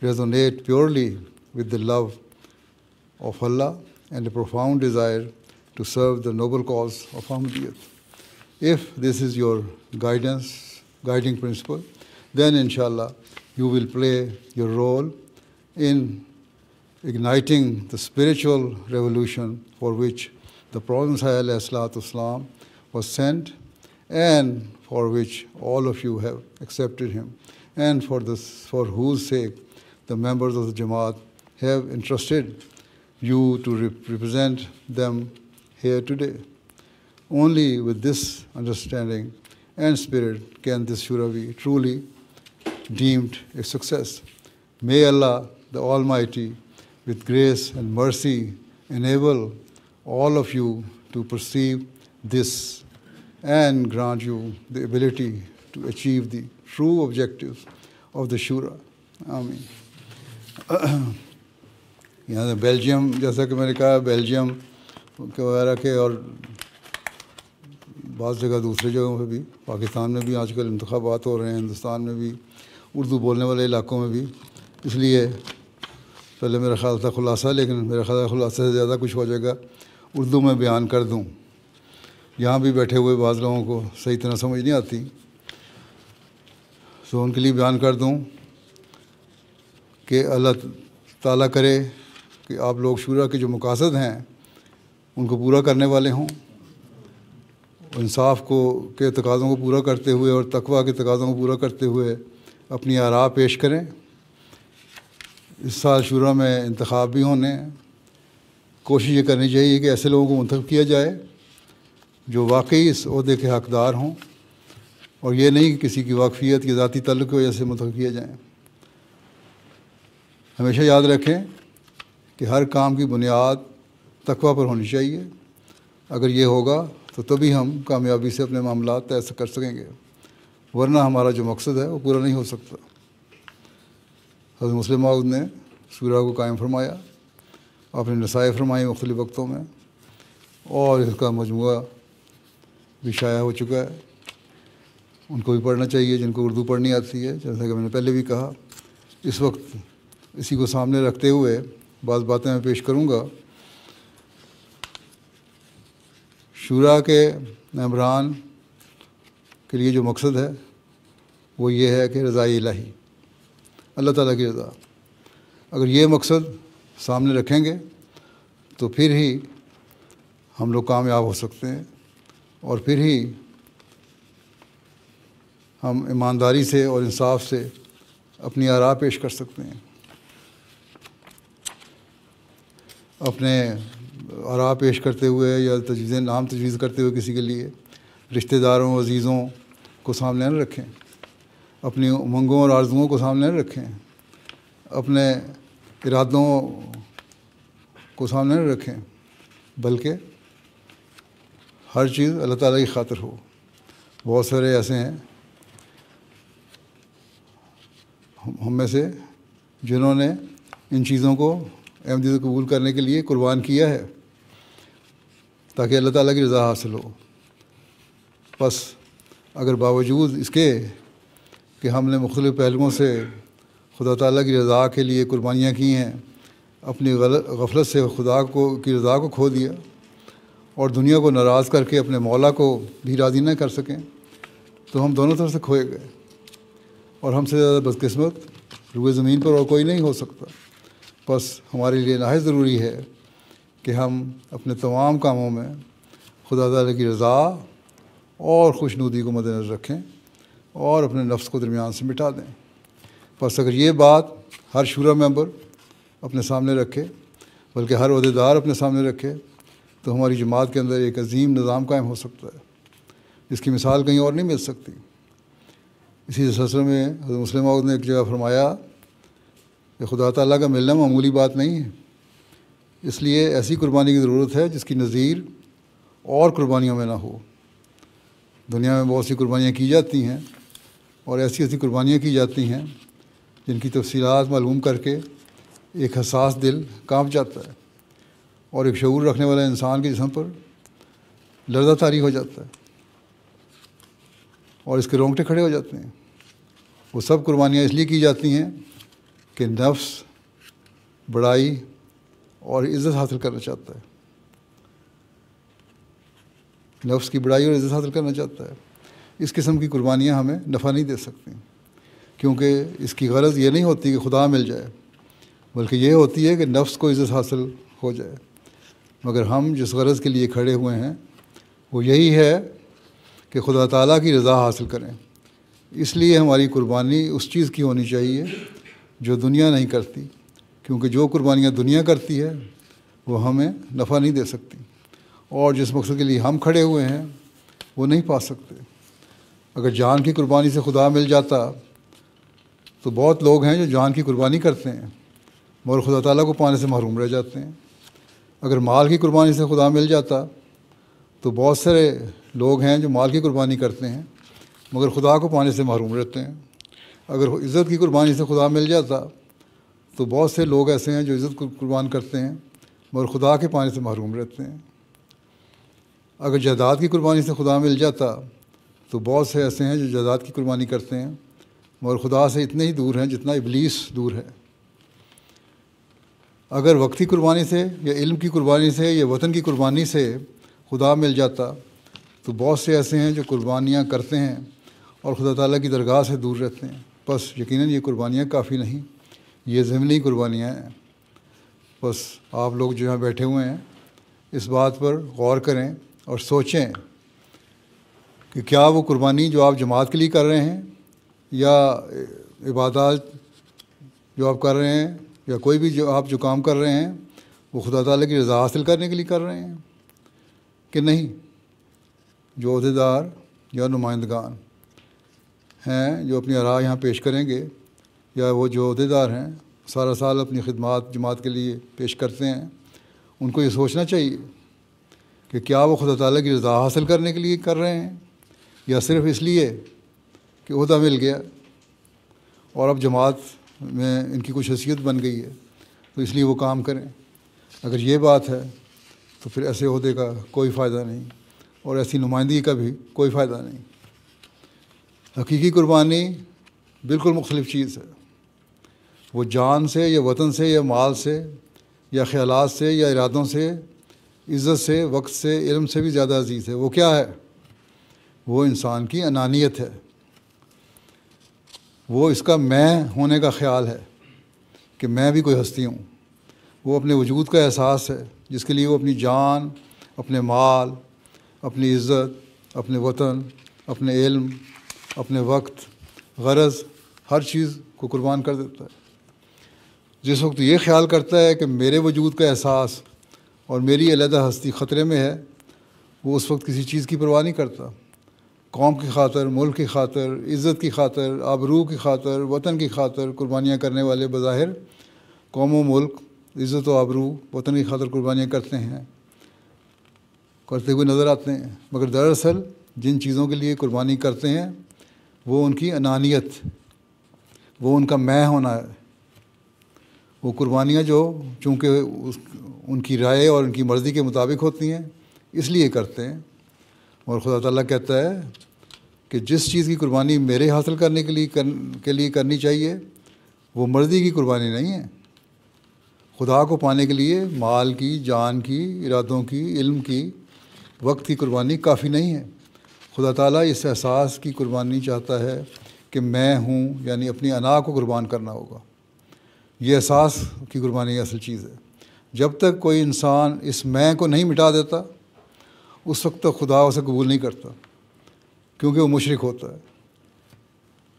resonate purely with the love of Allah and a profound desire to serve the noble cause of Ahmadiyya. If this is your guiding principle, then inshallah you will play your role in igniting the spiritual revolution for which the Prophet Muhammad was sent and for which all of you have accepted him, and for whose sake the members of the Jamaat have entrusted you to represent them here today. Only with this understanding and spirit can this Shura be truly deemed a success. May Allah, the Almighty, with grace and mercy, enable all of you to perceive this and grant you the ability to achieve the true objectives of the Shura. Amen. यहाँ से Belgium, जैसा कि मैंने कहा, Belgium के वगैरह के और बाज़ जगह दूसरी जगहों पे भी, पाकिस्तान में भी आजकल इंतखाबात हो रहे हैं, हिंदुस्तान में भी, उर्दू बोलने वाले इलाकों में भी. इसलिए पहले मेरा ख़्याल था खुलासा, लेकिन मेरा ख़्याल खुलासे से ज़्यादा कुछ हो जाएगा. उर्दू में बयान कर दूँ. यहाँ भी बैठे हुए बाज़ लोगों को सही तरह समझ नहीं आती, तो उनके लिए बयान कर दूँ कि अल्लाह ताला करे कि आप लोग शूरा के जो मकासद हैं उनको पूरा करने वाले हों, इंसाफ के तकाज़ों को पूरा करते हुए और तकवा के तकाज़ों को पूरा करते हुए अपनी आरा पेश करें. इस साल शूरा में इंतखाब भी होने हैं. कोशिश ये करनी चाहिए कि ऐसे लोगों को मुंतखब किया जाए जो वाकई इस ओहदे के हकदार हों اور یہ نہیں کہ کسی کی واقفیت یا ذاتی تعلق کی وجہ سے منتخب کیے جائیں۔ ہمیشہ یاد رکھیں کہ ہر کام کی بنیاد تقویٰ پر ہونی چاہیے۔ اگر یہ ہوگا تو تبھی ہم کامیابی سے اپنے معاملات طے کر سکیں گے، ورنہ ہمارا جو مقصد ہے وہ پورا نہیں ہو سکتا۔ حضرت مسلم موعود نے شورا کو قائم فرمایا، اپنے نصائح فرمائے مختلف وقتوں میں، اور اس کا مجموعہ بھی شائع ہو چکا ہے۔ ان کو بھی پڑھنا چاہیے جن کو اردو پڑھنی آتی ہے۔ جیسا کہ میں نے پہلے بھی کہا، اس وقت اسی کو سامنے رکھتے ہوئے بعض باتیں میں پیش کروں گا۔ شورا کے ممبران کے لیے جو مقصد ہے وہ یہ ہے کہ رضائے الہی، اللہ تعالیٰ کی رضا۔ اگر یہ مقصد سامنے رکھیں گے تو پھر ہی ہم لوگ کامیاب ہو سکتے ہیں، اور پھر ہی ہم ایمانداری سے اور انصاف سے اپنی آراء پیش کر سکتے ہیں، اپنے آراء پیش کرتے ہوئے یا نام تجویز کرتے ہوئے کسی کے لیے رشتہ داروں عزیزوں کو سامنے نہ رکھیں، اپنی امنگوں اور آرزوؤں کو سامنے نہ رکھیں، اپنے ارادوں کو سامنے نہ رکھیں، بلکہ ہر چیز اللہ تعالیٰ کی خاطر ہو۔ بہت سارے ایسے ہیں ہم میں سے جنہوں نے ان چیزوں کو احمدیت قبول کرنے کے لیے قربان کیا ہے تاکہ اللہ تعالیٰ کی رضا حاصل ہو۔ بس اگر باوجود اس کے کہ ہم نے مختلف پہلوؤں سے خدا تعالیٰ کی رضا کے لیے قربانیاں کی ہیں، اپنی غفلت سے خدا کی رضا کو کھو دیا اور دنیا کو ناراض کر کے اپنے مولا کو بھی راضی نہ کر سکیں، تو ہم دونوں طرف سے کھوئے گئے، اور ہم سے زیادہ بدقسمت روئے زمین پر اور کوئی نہیں ہو سکتا۔ بس ہمارے لیے نہایت ضروری ہے کہ ہم اپنے تمام کاموں میں خدا تعالیٰ کی رضا اور خوشنودی کو مد نظر رکھیں اور اپنے نفس کو درمیان سے مٹا دیں۔ بس اگر یہ بات ہر شورا ممبر اپنے سامنے رکھے، بلکہ ہر عہدیدار اپنے سامنے رکھے، تو ہماری جماعت کے اندر ایک عظیم نظام قائم ہو سکتا ہے جس کی مثال کہیں اور نہیں مل سکتی۔ اسی سلسلے میں حضرت مسلم موعود نے ایک جگہ فرمایا کہ خدا تعالیٰ کا ملنا معمولی بات نہیں ہے، اس لیے ایسی قربانی کی ضرورت ہے جس کی نظیر اور قربانیوں میں نہ ہو۔ دنیا میں بہت سی قربانیاں کی جاتی ہیں، اور ایسی قربانیاں کی جاتی ہیں جن کی تفصیلات معلوم کر کے ایک حساس دل کانپ جاتا ہے، اور ایک شعور رکھنے والا انسان کے جسم پر لرزہ طاری ہو جاتا ہے، اور اس کے رونگٹے کھڑے ہو جاتے ہیں۔ وہ سب قربانیاں اس لیے کی جاتی ہیں کہ نفس بڑائی اور عزت حاصل کرنا چاہتا ہے، نفس کی بڑائی اور عزت حاصل کرنا چاہتا ہے۔ اس قسم کی قربانیاں ہمیں نفع نہیں دے سکتی، کیونکہ اس کی غرض یہ نہیں ہوتی کہ خدا مل جائے، بلکہ یہ ہوتی ہے کہ نفس کو عزت حاصل ہو جائے۔ مگر ہم جس غرض کے لیے کھڑے ہوئے ہیں وہ یہی ہے کہ خدا تعالیٰ کی رضا حاصل کریں۔ اس لیے ہماری قربانی اس چیز کی ہونی چاہیے جو دنیا نہیں کرتی، کیونکہ جو قربانیاں دنیا کرتی ہے وہ ہمیں نفع نہیں دے سکتی، اور جس مقصد کے لیے ہم کھڑے ہوئے ہیں وہ نہیں پا سکتے۔ اگر جان کی قربانی سے خدا مل جاتا تو بہت لوگ ہیں جو جان کی قربانی کرتے ہیں مگر خدا تعالیٰ کو پانے سے محروم رہ جاتے ہیں۔ اگر مال کی قربانی سے خدا مل جاتا تو بہت سارے لوگ ہیں جو مال کی قربانی کرتے ہیں مگر خدا کو پانے سے محروم رہتے ہیں۔ اگر عزت کی قربانی سے خدا مل جاتا تو بہت سے لوگ ایسے ہیں جو عزت کو قربان کرتے ہیں مگر خدا کے پانے سے محروم رہتے ہیں۔ اگر جائیداد کی قربانی سے خدا مل جاتا تو بہت سے ایسے ہیں جو جائیداد کی قربانی کرتے ہیں مگر خدا سے اتنے ہی دور ہیں جتنا ابلیس دور ہے۔ اگر وقتی قربانی سے یا علم کی قربانی سے یا وطن کی قربانی سے خدا مل جاتا تو بہت سے ایسے ہیں جو قربانیاں کرتے ہیں اور خدا تعالیٰ کی درگاہ سے دور رہتے ہیں۔ بس یقیناً یہ قربانیاں کافی نہیں، یہ ضمنی قربانیاں ہیں۔ بس آپ لوگ جو یہاں بیٹھے ہوئے ہیں اس بات پر غور کریں اور سوچیں کہ کیا وہ قربانی جو آپ جماعت کے لیے کر رہے ہیں یا عبادات جو آپ کر رہے ہیں یا کوئی بھی جو کام کر رہے ہیں وہ خدا تعالیٰ کی رضا حاصل کرنے کے لیے کر رہے ہیں کہ نہیں۔ جو عہدیدار یا نمائندگان ہیں جو اپنی آراء یہاں پیش کریں گے، یا وہ جو عہدیدار ہیں سارا سال اپنی خدمات جماعت کے لیے پیش کرتے ہیں، ان کو یہ سوچنا چاہیے کہ کیا وہ خدا تعالیٰ کی رضا حاصل کرنے کے لیے کر رہے ہیں، یا صرف اس لیے کہ عہدہ مل گیا اور اب جماعت میں ان کی کچھ حیثیت بن گئی ہے تو اس لیے وہ کام کریں۔ اگر یہ بات ہے تو پھر ایسے عہدے کا کوئی فائدہ نہیں، اور ایسی نمائندگی کا بھی کوئی فائدہ نہیں۔ حقیقی قربانی بالکل مختلف چیز ہے۔ وہ جان سے یا وطن سے یا مال سے یا خیالات سے یا ارادوں سے، عزت سے، وقت سے، علم سے بھی زیادہ عزیز ہے۔ وہ کیا ہے؟ وہ انسان کی انانیت ہے، وہ اس کا میں ہونے کا خیال ہے کہ میں بھی کوئی ہستی ہوں۔ وہ اپنے وجود کا احساس ہے جس کے لیے وہ اپنی جان، اپنے مال، اپنی عزت، اپنے وطن، اپنے علم، اپنے وقت، غرض، ہر چیز کو قربان کر دیتا ہے۔ جس وقت یہ خیال کرتا ہے کہ میرے وجود کا احساس اور میری علیحدہ ہستی خطرے میں ہے، وہ اس وقت کسی چیز کی پرواہ نہیں کرتا۔ قوم کی خاطر، ملک کی خاطر، عزت کی خاطر، آبرو کی خاطر، وطن کی خاطر قربانیاں کرنے والے بظاہر قوم و ملک، عزت و آبرو، وطن کی خاطر قربانیاں کرتے ہوئے نظر آتے ہیں، مگر دراصل جن چیزوں کے لیے قربانی کرتے ہیں وہ ان کی انانیت، وہ ان کا میں ہونا ہے۔ وہ قربانیاں جو چونکہ ان کی رائے اور ان کی مرضی کے مطابق ہوتی ہیں اس لیے کرتے ہیں، اور خدا تعالیٰ کہتا ہے کہ جس چیز کی قربانی میرے حاصل کرنے کے لیے کرنی چاہیے وہ مرضی کی قربانی نہیں ہے۔ خدا کو پانے کے لیے مال کی، جان کی، ارادوں کی، علم کی، وقت کی قربانی کافی نہیں ہے۔ خدا تعالیٰ اس احساس کی قربانی چاہتا ہے کہ میں ہوں، یعنی اپنی انا کو قربان کرنا ہوگا۔ یہ احساس کی قربانی اصل چیز ہے۔ جب تک کوئی انسان اس میں کو نہیں مٹا دیتا اس وقت تک خدا اسے قبول نہیں کرتا، کیونکہ وہ مشرک ہوتا ہے۔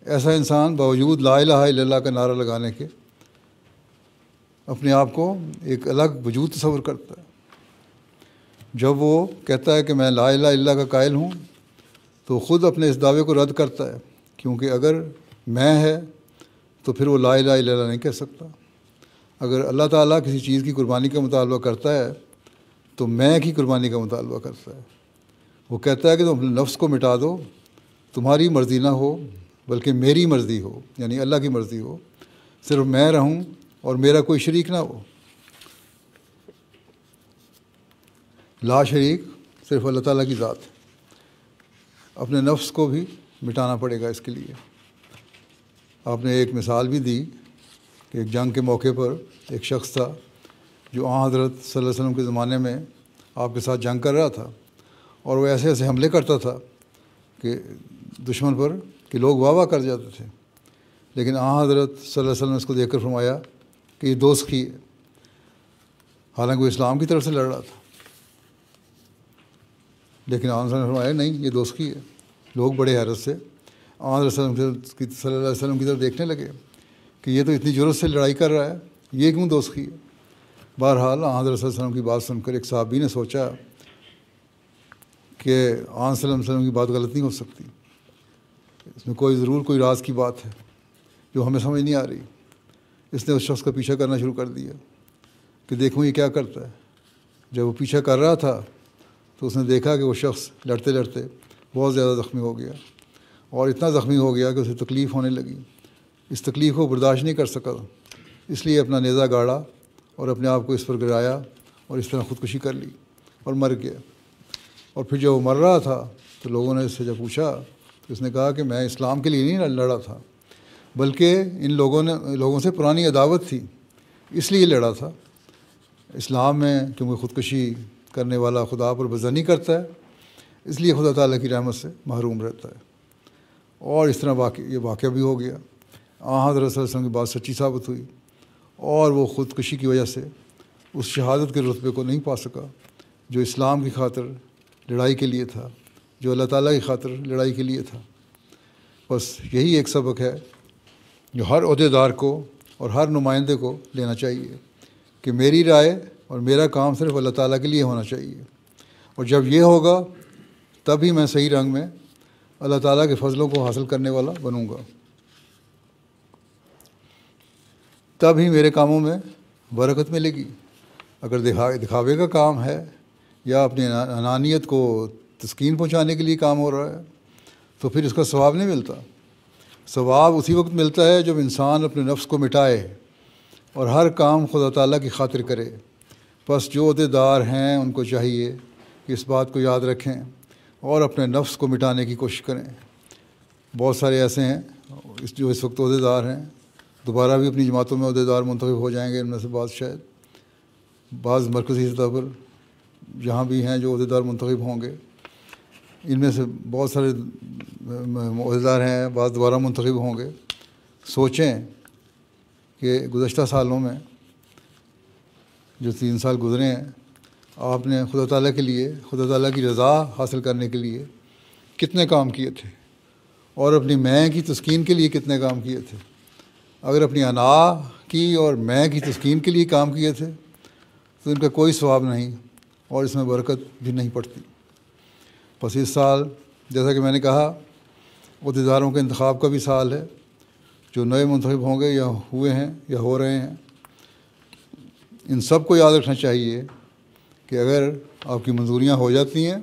ایسا انسان باوجود لا الہ الا اللہ کا نعرہ لگانے کے اپنے آپ کو ایک الگ وجود تصور کرتا ہے۔ جب وہ کہتا ہے کہ میں لا الہ الا اللہ کا قائل ہوں تو خود اپنے اس دعوے کو رد کرتا ہے، کیونکہ اگر میں ہے تو پھر وہ لا الہ الا اللہ نہیں کہہ سکتا۔ اگر اللہ تعالیٰ کسی چیز کی قربانی کا مطالبہ کرتا ہے تو میں کی قربانی کا مطالبہ کرتا ہے۔ وہ کہتا ہے کہ تم اپنے نفس کو مٹا دو، تمہاری مرضی نہ ہو بلکہ میری مرضی ہو، یعنی اللہ کی مرضی ہو، صرف میں رہوں اور میرا کوئی شریک نہ ہو۔ لا شریک صرف اللہ تعالیٰ کی ذات ہے۔ اپنے نفس کو بھی مٹانا پڑے گا اس کے لیے۔ آپ نے ایک مثال بھی دی کہ ایک جنگ کے موقع پر ایک شخص تھا جو حضرت صلی اللہ علیہ وسلم کے زمانے میں آپ کے ساتھ جنگ کر رہا تھا، اور وہ ایسے ایسے حملے کرتا تھا کہ دشمن پر کہ لوگ واہ واہ کر جاتے تھے، لیکن حضرت صلی اللہ علیہ وسلم نے اس کو دیکھ کر فرمایا کہ یہ دوزخی ہے، حالانکہ وہ اسلام کی طرف سے لڑ رہا تھا، لیکن صلی اللہ علیہ وسلم نے فرمایا نہیں یہ دوزخی ہے۔ لوگ بڑے حیرت سے حضرت صلی اللہ علیہ وسلم کی طرف دیکھنے لگے کہ یہ تو اتنی جرأت سے لڑائی کر رہا ہے، یہ کیوں دوزخی ہے؟ بہرحال حضرت صلی اللہ علیہ وسلم کی بات سن کر ایک صحابی نے سوچا کہ آن صلی اللہ علیہ وسلم کی بات غلط نہیں ہو سکتی، اس میں ضرور کوئی راز کی بات ہے جو ہمیں سمجھ نہیں آ رہی۔ اس نے اس شخص کا پیچھا کرنا شروع کر دیا کہ دیکھوں یہ کیا کرتا ہے۔ جب وہ پیچھا کر رہا تھا تو اس نے دیکھا کہ وہ شخص لڑتے لڑتے بہت زیادہ زخمی ہو گیا، اور اتنا زخمی ہو گیا کہ اسے تکلیف ہونے لگی۔ اس تکلیف کو برداشت نہیں کر سکا، اس لیے اپنا نیزہ گاڑا اور اپنے آپ کو اس پر گرایا اور اس طرح خودکشی کر لی اور مر گیا۔ اور پھر جب وہ مر رہا تھا تو لوگوں نے اس سے جب پوچھا تو اس نے کہا کہ میں اسلام کے لیے نہیں لڑا تھا، بلکہ ان لوگوں سے پرانی عداوت تھی، اس لیے لڑا تھا۔ اسلام میں کیونکہ خودکشی کرنے والا خدا پر بزنی کرتا ہے، اس لیے خدا تعالیٰ کی رحمت سے محروم رہتا ہے۔ اور اس طرح یہ واقعہ بھی ہو گیا۔ حضرت صلی اللہ علیہ وسلم کی بات سچی ثابت ہوئی، اور وہ خودکشی کی وجہ سے اس شہادت کے رتبے کو نہیں پا سکا جو اسلام کی خاطر لڑائی کے لیے تھا، جو اللہ تعالیٰ کی خاطر لڑائی کے لیے تھا۔ بس یہی ایک سبق ہے جو ہر عہدیدار کو اور ہر نمائندے کو لینا چاہیے کہ میری رائے اور میرا کام صرف اللہ تعالیٰ کے لیے ہونا چاہیے، اور جب یہ ہوگا تب ہی میں صحیح رنگ میں اللہ تعالیٰ کے فضلوں کو حاصل کرنے والا بنوں گا، تب ہی میرے کاموں میں برکت ملے گی۔ اگر دکھاوے کا کام ہے یا اپنی انانیت کو تسکین پہنچانے کے لیے کام ہو رہا ہے تو پھر اس کا ثواب نہیں ملتا۔ ثواب اسی وقت ملتا ہے جب انسان اپنے نفس کو مٹائے اور ہر کام خدا تعالیٰ کی خاطر کرے۔ بس جو عہدے دار ہیں ان کو چاہیے کہ اس بات کو یاد رکھیں اور اپنے نفس کو مٹانے کی کوشش کریں۔ بہت سارے ایسے ہیں جو اس وقت عہدے دار ہیں، دوبارہ بھی اپنی جماعتوں میں عہدے دار منتخب ہو جائیں گے، ان میں سے بعض مرکزی سطح پر جہاں بھی ہیں جو عہدے دار منتخب ہوں گے، ان میں سے بہت سارے عہدے دار ہیں، بعض دوبارہ منتخب ہوں گے۔ سوچیں کہ گزشتہ سالوں میں جو 3 سال گزرے ہیں، آپ نے خدا تعالیٰ کے لیے، خدا تعالیٰ کی رضا حاصل کرنے کے لیے کتنے کام کیے تھے، اور اپنی میں کی تسکین کے لیے کتنے کام کیے تھے۔ اگر اپنی انا کی اور میں کی تسکین کے لیے کام کیے تھے تو ان کا کوئی ثواب نہیں اور اس میں برکت بھی نہیں پڑتی۔ بس اس سال جیسا کہ میں نے کہا عہدے داروں کے انتخاب کا بھی سال ہے، جو نئے منتخب ہوں گے یا ہوئے ہیں یا ہو رہے ہیں، ان سب کو یاد رکھنا چاہیے کہ اگر آپ کی منظوریاں ہو جاتی ہیں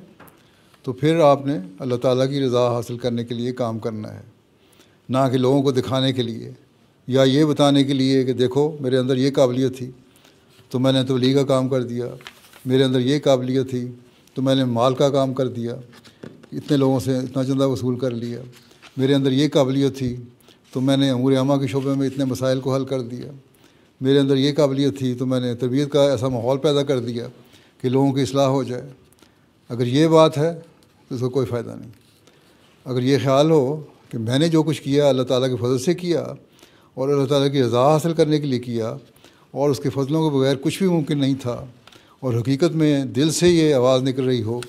تو پھر آپ نے اللہ تعالیٰ کی رضا حاصل کرنے کے لیے کام کرنا ہے، نہ کہ لوگوں کو دکھانے کے لیے یا یہ بتانے کے لیے کہ دیکھو میرے اندر یہ قابلیت تھی تو میں نے تبلیغ کا کام کر دیا، میرے اندر یہ قابلیت تھی تو میں نے مال کا کام کر دیا، اتنے لوگوں سے اتنا چندہ وصول کر لیا، میرے اندر یہ قابلیت تھی تو میں نے امور عامہ کے شعبے میں اتنے مسائل کو حل کر دیا، میرے اندر یہ قابلیت تھی تو میں نے تربیت کا ایسا ماحول پیدا کر دیا کہ لوگوں کی اصلاح ہو جائے۔ اگر یہ بات ہے تو اس کا کوئی فائدہ نہیں۔ اگر یہ خیال ہو کہ میں نے جو کچھ کیا اللہ تعالیٰ کے فضل سے کیا اور اللہ تعالیٰ کی رضا حاصل کرنے کے لیے کیا اور اس کے فضلوں کے بغیر کچھ بھی ممکن نہیں تھا، اور حقیقت میں دل سے یہ آواز نکل رہی ہو،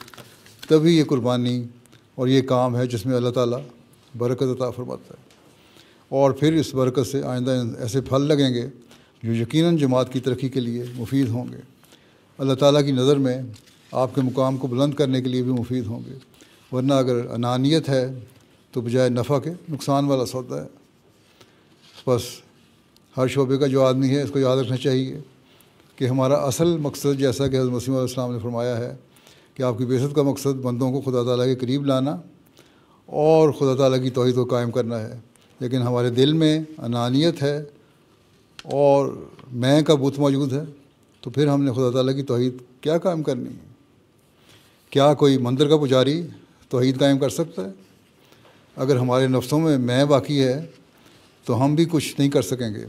تبھی یہ قربانی اور یہ کام ہے جس میں اللہ تعالیٰ برکت عطا فرماتا ہے، اور پھر اس برکت سے آئندہ ایسے پھل لگیں گے جو یقیناً جماعت کی ترقی کے لیے مفید ہوں گے، اللہ تعالیٰ کی نظر میں آپ کے مقام کو بلند کرنے کے لیے بھی مفید ہوں گے۔ ورنہ اگر انانیت ہے تو بجائے نفع کے نقصان والا سودا ہے۔ بس ہر شعبے کا جو آدمی ہے اس کو یاد رکھنا چاہیے کہ ہمارا اصل مقصد، جیسا کہ حضرت مسیح علیہ السلام نے فرمایا ہے کہ آپ کی بعثت کا مقصد بندوں کو خدا تعالیٰ کے قریب لانا اور خدا تعالیٰ کی توحید کو قائم کرنا ہے، لیکن ہمارے دل میں انانیت ہے اور میں کا بت موجود ہے، تو پھر ہم نے خدا تعالیٰ کی توحید کیا قائم کرنی ہے؟ کیا کوئی مندر کا پجاری توحید قائم کر سکتا ہے؟ اگر ہمارے نفسوں میں باقی ہے تو ہم بھی کچھ نہیں کر سکیں گے۔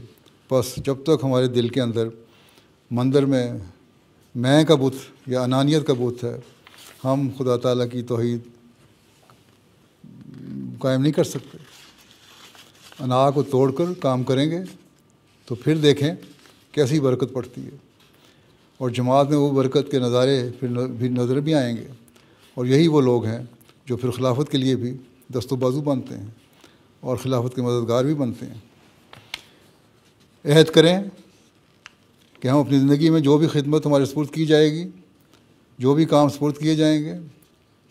بس جب تک ہمارے دل کے اندر مندر میں میں کا بت یا انانیت کا بت ہے، ہم خدا تعالیٰ کی توحید قائم نہیں کر سکتے۔ انا کو توڑ کر کام کریں گے تو پھر دیکھیں کیسی برکت پڑتی ہے، اور جماعت میں وہ برکت کے نظارے پھر نظر بھی آئیں گے، اور یہی وہ لوگ ہیں جو پھر خلافت کے لیے بھی دست و بازو بنتے ہیں اور خلافت کے مددگار بھی بنتے ہیں۔ عہد کریں کہ ہم اپنی زندگی میں جو بھی خدمت ہمارے سپرد کی جائے گی، جو بھی کام سپرد کیے جائیں گے،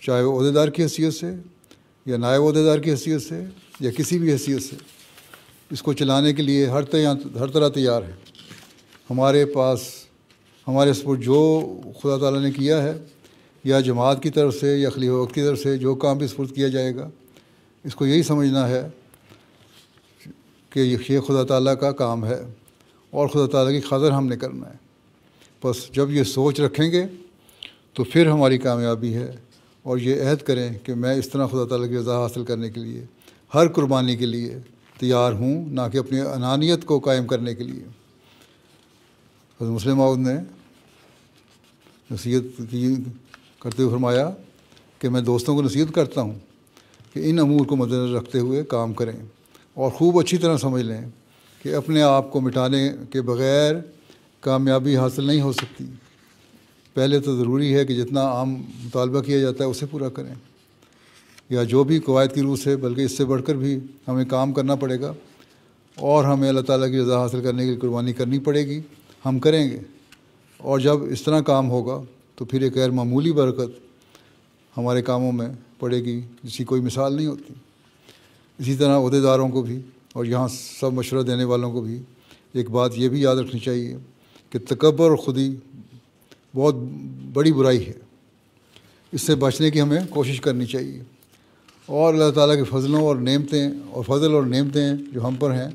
چاہے وہ عہدیدار کی حیثیت سے یا نائب عہدیدار کی حیثیت سے یا کسی بھی حیثیت سے، اس کو چلانے کے لیے ہر طرح تیار ہے۔ ہمارے پاس ہمارے سپرد جو خدا تعالیٰ نے کیا ہے، یا جماعت کی طرف سے یا خلیفہ وقت کی طرف سے جو کام بھی سپرد کیا جائے گا، اس کو یہی سمجھنا ہے کہ یہ خدا تعالیٰ کا کام ہے اور خدا تعالیٰ کی خاطر ہم نے کرنا ہے۔ بس جب یہ سوچ رکھیں گے تو پھر ہماری کامیابی ہے، اور یہ عہد کریں کہ میں اس طرح خدا تعالیٰ کی رضا حاصل کرنے کے لیے ہر قربانی کے لیے تیار ہوں، نہ کہ اپنی انانیت کو قائم کرنے کے لیے۔ حضرت مسلم موعود نے نصیحت کرتے ہوئے فرمایا کہ میں دوستوں کو نصیحت کرتا ہوں کہ ان امور کو مد نظر رکھتے ہوئے کام کریں، اور خوب اچھی طرح سمجھ لیں کہ اپنے آپ کو مٹانے کے بغیر کامیابی حاصل نہیں ہو سکتی۔ پہلے تو ضروری ہے کہ جتنا عام مطالبہ کیا جاتا ہے اسے پورا کریں، یا جو بھی قواعد کی روح سے، بلکہ اس سے بڑھ کر بھی ہمیں کام کرنا پڑے گا، اور ہمیں اللہ تعالیٰ کی رضا حاصل کرنے کے لیے قربانی کرنی پڑے گی، ہم کریں گے۔ اور جب اس طرح کام ہوگا تو پھر ایک غیر معمولی برکت ہمارے کاموں میں پڑے گی جس کی کوئی مثال نہیں ہوتی۔ اسی طرح عہدیداروں کو بھی اور یہاں سب مشورہ دینے والوں کو بھی ایک بات یہ بھی یاد رکھنی چاہیے کہ تکبر اور خودی بہت بڑی برائی ہے، اس سے بچنے کی ہمیں کوشش کرنی چاہیے، اور اللہ تعالیٰ کے فضلوں اور نعمتیں جو ہم پر ہیں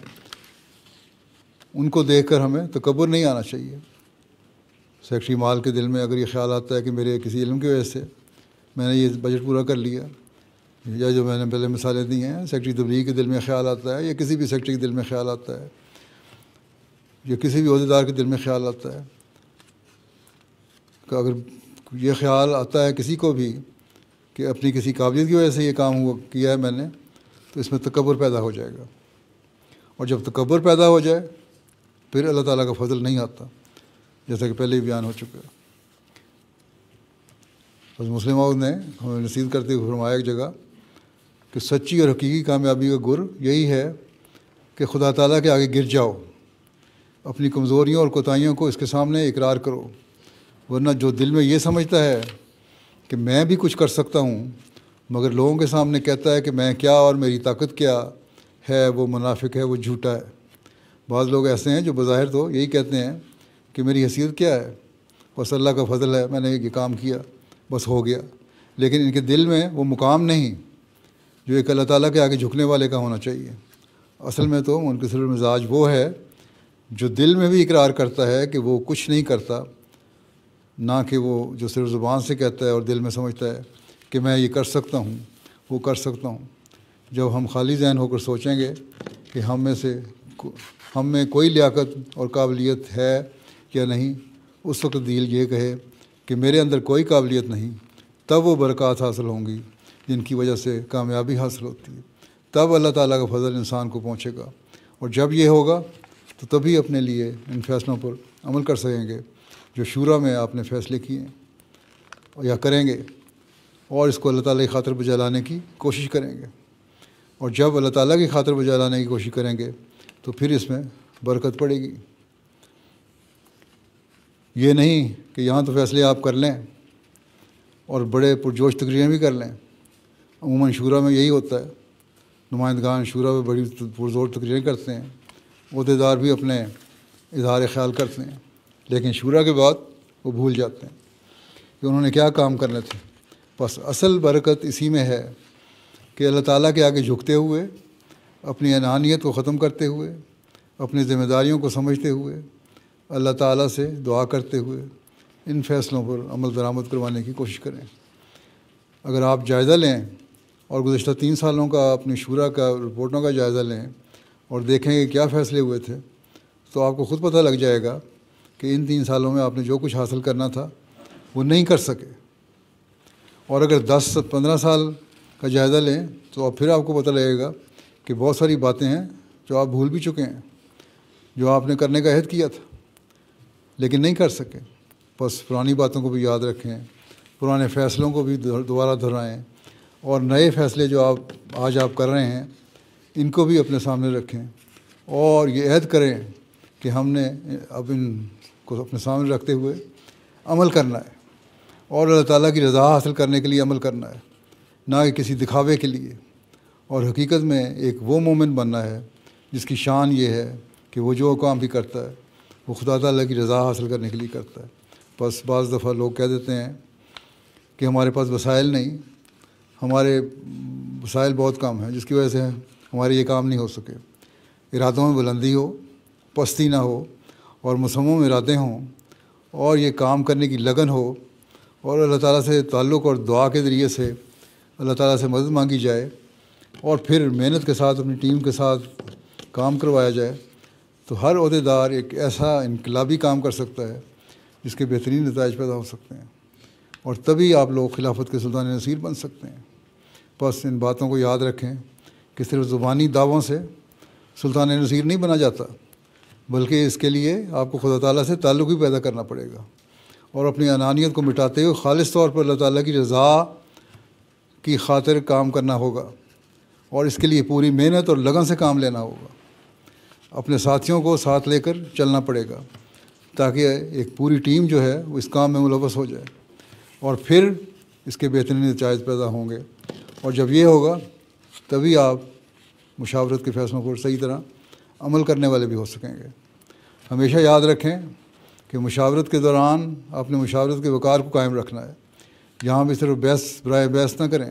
ان کو دیکھ کر ہمیں تکبر نہیں آنا چاہیے۔ سیکٹری مال کے دل میں اگر یہ خیال آتا ہے کہ میرے کسی علم کی وجہ سے میں نے یہ بجٹ پورا کر لیا، یا جو میں نے پہلے مثالیں دی ہیں، سیکٹری تبلیغ کے دل میں خیال آتا ہے، یا کسی بھی سیکٹری کے دل میں خیال آتا ہے، یا کسی بھی عہدیدار کے دل میں خیال آتا ہے کہ اگر یہ خیال آتا ہے کسی کو بھی کہ اپنی کسی قابلیت کی وجہ سے یہ کام کیا ہے میں نے، تو اس میں تکبر پیدا ہو جائے گا، اور جب تکبر پیدا ہو جائے پھر اللہ تعالیٰ کا فضل نہیں آتا، جیسا کہ پہلے ہی بیان ہو چکا ہے۔ حضرت مسلم موعود نے ہمیں نصیحت کرتے ہوئے فرمایا ایک جگہ کہ سچی اور حقیقی کامیابی کا گر یہی ہے کہ خدا تعالیٰ کے آگے گر جاؤ، اپنی کمزوریوں اور کوتاہیوں کو اس کے سامنے اقرار کرو، ورنہ جو دل میں یہ سمجھتا ہے کہ میں بھی کچھ کر سکتا ہوں مگر لوگوں کے سامنے کہتا ہے کہ میں کیا اور میری طاقت کیا ہے، وہ منافق ہے، وہ جھوٹا ہے۔ بعض لوگ ایسے ہیں جو بظاہر تو یہی کہتے ہیں کہ میری حیثیت کیا ہے، بس اللہ کا فضل ہے، میں نے یہ کام کیا بس ہو گیا، لیکن ان کے دل میں وہ مقام نہیں جو ایک اللہ تعالیٰ کے آگے جھکنے والے کا ہونا چاہیے۔ اصل میں تو منکسر المزاج وہ ہے جو دل میں بھی اقرار کرتا ہے کہ وہ کچھ نہیں کرتا، نہ کہ وہ جو صرف زبان سے کہتا ہے اور دل میں سمجھتا ہے کہ میں یہ کر سکتا ہوں، وہ کر سکتا ہوں۔ جب ہم خالی ذہن ہو کر سوچیں گے کہ ہم میں کوئی لیاقت اور قابلیت ہے یا نہیں، اس وقت دل یہ کہے کہ میرے اندر کوئی قابلیت نہیں، تب وہ برکات حاصل ہوں گی جن کی وجہ سے کامیابی حاصل ہوتی ہے، تب اللہ تعالیٰ کا فضل انسان کو پہنچے گا، اور جب یہ ہوگا تو تبھی اپنے لیے ان فیصلوں پر عمل کر سکیں گے جو شورا میں آپ نے فیصلے کیے ہیں یا کریں گے، اور اس کو اللہ تعالیٰ کی خاطر بجا لانے کی کوشش کریں گے، اور جب اللہ تعالیٰ کی خاطر بجا لانے کی کوشش کریں گے تو پھر اس میں برکت پڑے گی۔ یہ نہیں کہ یہاں تو فیصلے آپ کر لیں اور بڑے پرجوش تقریریں بھی کر لیں۔ عموماً شورا میں یہی ہوتا ہے، نمائندگان شورا میں بڑی پرزور تقریریں کرتے ہیں، عہدیدار بھی اپنے اظہار خیال کرتے ہیں، لیکن شورا کے بعد وہ بھول جاتے ہیں کہ انہوں نے کیا کام کرنے تھے۔ بس اصل برکت اسی میں ہے کہ اللہ تعالیٰ کے آگے جھکتے ہوئے، اپنی انانیت کو ختم کرتے ہوئے، اپنی ذمہ داریوں کو سمجھتے ہوئے، اللہ تعالیٰ سے دعا کرتے ہوئے ان فیصلوں پر عمل درآمد کروانے کی کوشش کریں۔ اگر آپ جائزہ لیں اور گزشتہ 3 سالوں کا اپنی شورا کا رپورٹوں کا جائزہ لیں اور دیکھیں کہ کیا فیصلے ہوئے تھے، تو آپ کو خود پتہ لگ جائے گا کہ ان 3 سالوں میں آپ نے جو کچھ حاصل کرنا تھا وہ نہیں کر سکے۔ اور اگر 10-15 سال کا جائزہ لیں تو پھر آپ کو پتہ لگے گا کہ بہت ساری باتیں ہیں جو آپ بھول بھی چکے ہیں، جو آپ نے کرنے کا عہد کیا تھا لیکن نہیں کر سکے۔ بس پرانی باتوں کو بھی یاد رکھیں، پرانے فیصلوں کو بھی دوبارہ دہرائیں، اور نئے فیصلے جو آج آپ کر رہے ہیں ان کو بھی اپنے سامنے رکھیں، اور یہ عہد کریں کہ ہم نے اب ان کو اپنے سامنے رکھتے ہوئے عمل کرنا ہے، اور اللہ تعالیٰ کی رضا حاصل کرنے کے لیے عمل کرنا ہے، نہ کہ کسی دکھاوے کے لیے۔ اور حقیقت میں ایک وہ مومن بننا ہے جس کی شان یہ ہے کہ وہ جو کام بھی کرتا ہے وہ خدا تعالیٰ کی رضا حاصل کرنے کے لیے کرتا ہے۔ بس بعض دفعہ لوگ کہہ دیتے ہیں کہ ہمارے پاس وسائل نہیں، ہمارے وسائل بہت کم ہیں جس کی وجہ سے ہمارے یہ کام نہیں ہو سکے۔ ارادوں میں بلندی ہو، پستی نہ ہو، اور مصمم ارادے ہوں، اور یہ کام کرنے کی لگن ہو، اور اللہ تعالیٰ سے تعلق اور دعا کے ذریعے سے اللہ تعالیٰ سے مدد مانگی جائے، اور پھر محنت کے ساتھ اپنی ٹیم کے ساتھ کام کروایا جائے، تو ہر عہدیدار ایک ایسا انقلابی کام کر سکتا ہے جس کے بہترین نتائج پیدا ہو سکتے ہیں، اور تبھی آپ لوگ خلافت کے سلطان نصیر بن سکتے ہیں۔ بس ان باتوں کو یاد رکھیں کہ صرف زبانی دعووں سے سلطان نصیر نہیں بنا جاتا، بلکہ اس کے لیے آپ کو خدا تعالیٰ سے تعلق بھی پیدا کرنا پڑے گا، اور اپنی انانیت کو مٹاتے ہوئے خالص طور پر اللہ تعالیٰ کی رضا کی خاطر کام کرنا ہوگا، اور اس کے لیے پوری محنت اور لگن سے کام لینا ہوگا۔ اپنے ساتھیوں کو ساتھ لے کر چلنا پڑے گا تاکہ ایک پوری ٹیم جو ہے وہ اس کام میں ملوث ہو جائے، اور پھر اس کے بہترین نتائج پیدا ہوں گے، اور جب یہ ہوگا تبھی آپ مشاورت کے فیصلوں پر صحیح طرح عمل کرنے والے بھی ہو سکیں گے۔ ہمیشہ یاد رکھیں کہ مشاورت کے دوران اپنے مشاورت کے وقار کو قائم رکھنا ہے۔ یہاں بھی صرف بحث برائے بحث نہ کریں،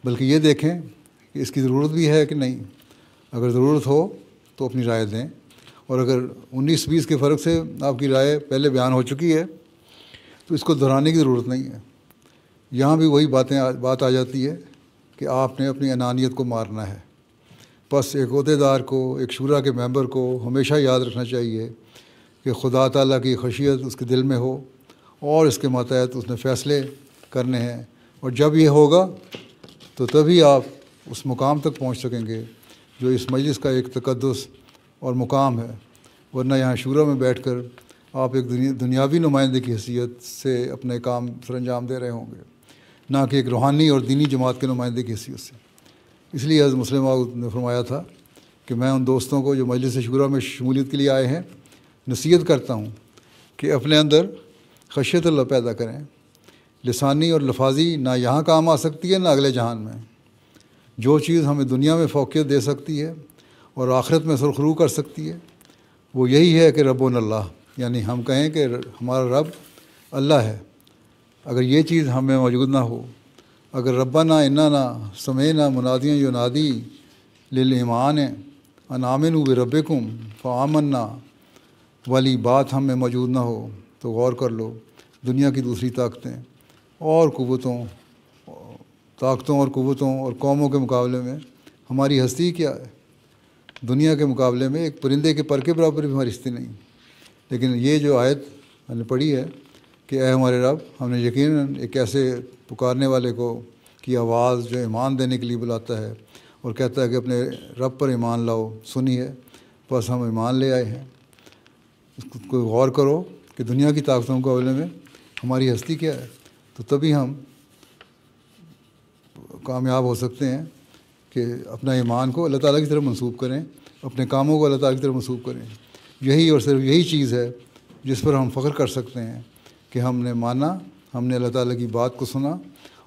بلکہ یہ دیکھیں کہ اس کی ضرورت بھی ہے کہ نہیں۔ اگر ضرورت ہو تو اپنی رائے دیں، اور اگر 19-20 کے فرق سے آپ کی رائے پہلے بیان ہو چکی ہے تو اس کو دہرانے کی ضرورت نہیں ہے۔ یہاں بھی وہی بات آ جاتی ہے کہ آپ نے اپنی انانیت کو مارنا ہے۔ بس ایک عہدیدار کو، ایک شورا کے ممبر کو ہمیشہ یاد رکھنا چاہیے کہ خدا تعالیٰ کی خشیت اس کے دل میں ہو، اور اس کے ماتحت اس نے فیصلے کرنے ہیں، اور جب یہ ہوگا تو تبھی آپ اس مقام تک پہنچ سکیں گے جو اس مجلس کا ایک تقدس اور مقام ہے۔ ورنہ یہاں شورا میں بیٹھ کر آپ ایک دنیاوی نمائندے کی حیثیت سے اپنے کام سر انجام دے رہے ہوں گے، نہ کہ ایک روحانی اور دینی جماعت کے نمائندے کی حیثیت سے۔ اس لیے حضرت مسلم موعود نے فرمایا تھا کہ میں ان دوستوں کو جو مجلس شورا میں شمولیت کے لیے آئے ہیں نصیحت کرتا ہوں کہ اپنے اندر خشیت اللہ پیدا کریں۔ لسانی اور لفاظی نہ یہاں کام آ سکتی ہے نہ اگلے جہان میں۔ جو چیز ہمیں دنیا میں فوقیت دے سکتی ہے اور آخرت میں سرخرو کر سکتی ہے وہ یہی ہے کہ ربنا اللہ، یعنی ہم کہیں کہ ہمارا رب اللہ ہے۔ اگر یہ چیز ہمیں موجود نہ ہو، اگر ربنا اننا سمعنا منادیا ینادی للایمان ان آمنوا بربکم فآمنا والی بات ہم میں موجود نہ ہو تو غور کر لو، دنیا کی دوسری طاقتوں اور قوتوں اور قوموں کے مقابلے میں ہماری ہستی کیا ہے؟ دنیا کے مقابلے میں ایک پرندے کے پر کے برابر بھی ہماری ہستی نہیں۔ لیکن یہ جو آیت ہم نے پڑھی ہے کہ اے ہمارے رب، ہم نے یقیناً ایک ایسے پکارنے والے کی آواز جو ایمان دینے کے لیے بلاتا ہے اور کہتا ہے کہ اپنے رب پر ایمان لاؤ، سنی ہے، بس ہم ایمان لے آئے ہیں۔ اس کو غور کرو کہ دنیا کی طاقتوں کے مقابلے میں ہماری ہستی کیا ہے، تو تبھی ہم کامیاب ہو سکتے ہیں کہ اپنا ایمان کو اللہ تعالیٰ کی طرف منسوب کریں، اپنے کاموں کو اللہ تعالیٰ کی طرف منسوب کریں۔ یہی اور صرف یہی چیز ہے جس پر ہم فخر کر سکتے ہیں کہ ہم نے مانا، ہم نے اللہ تعالیٰ کی بات کو سنا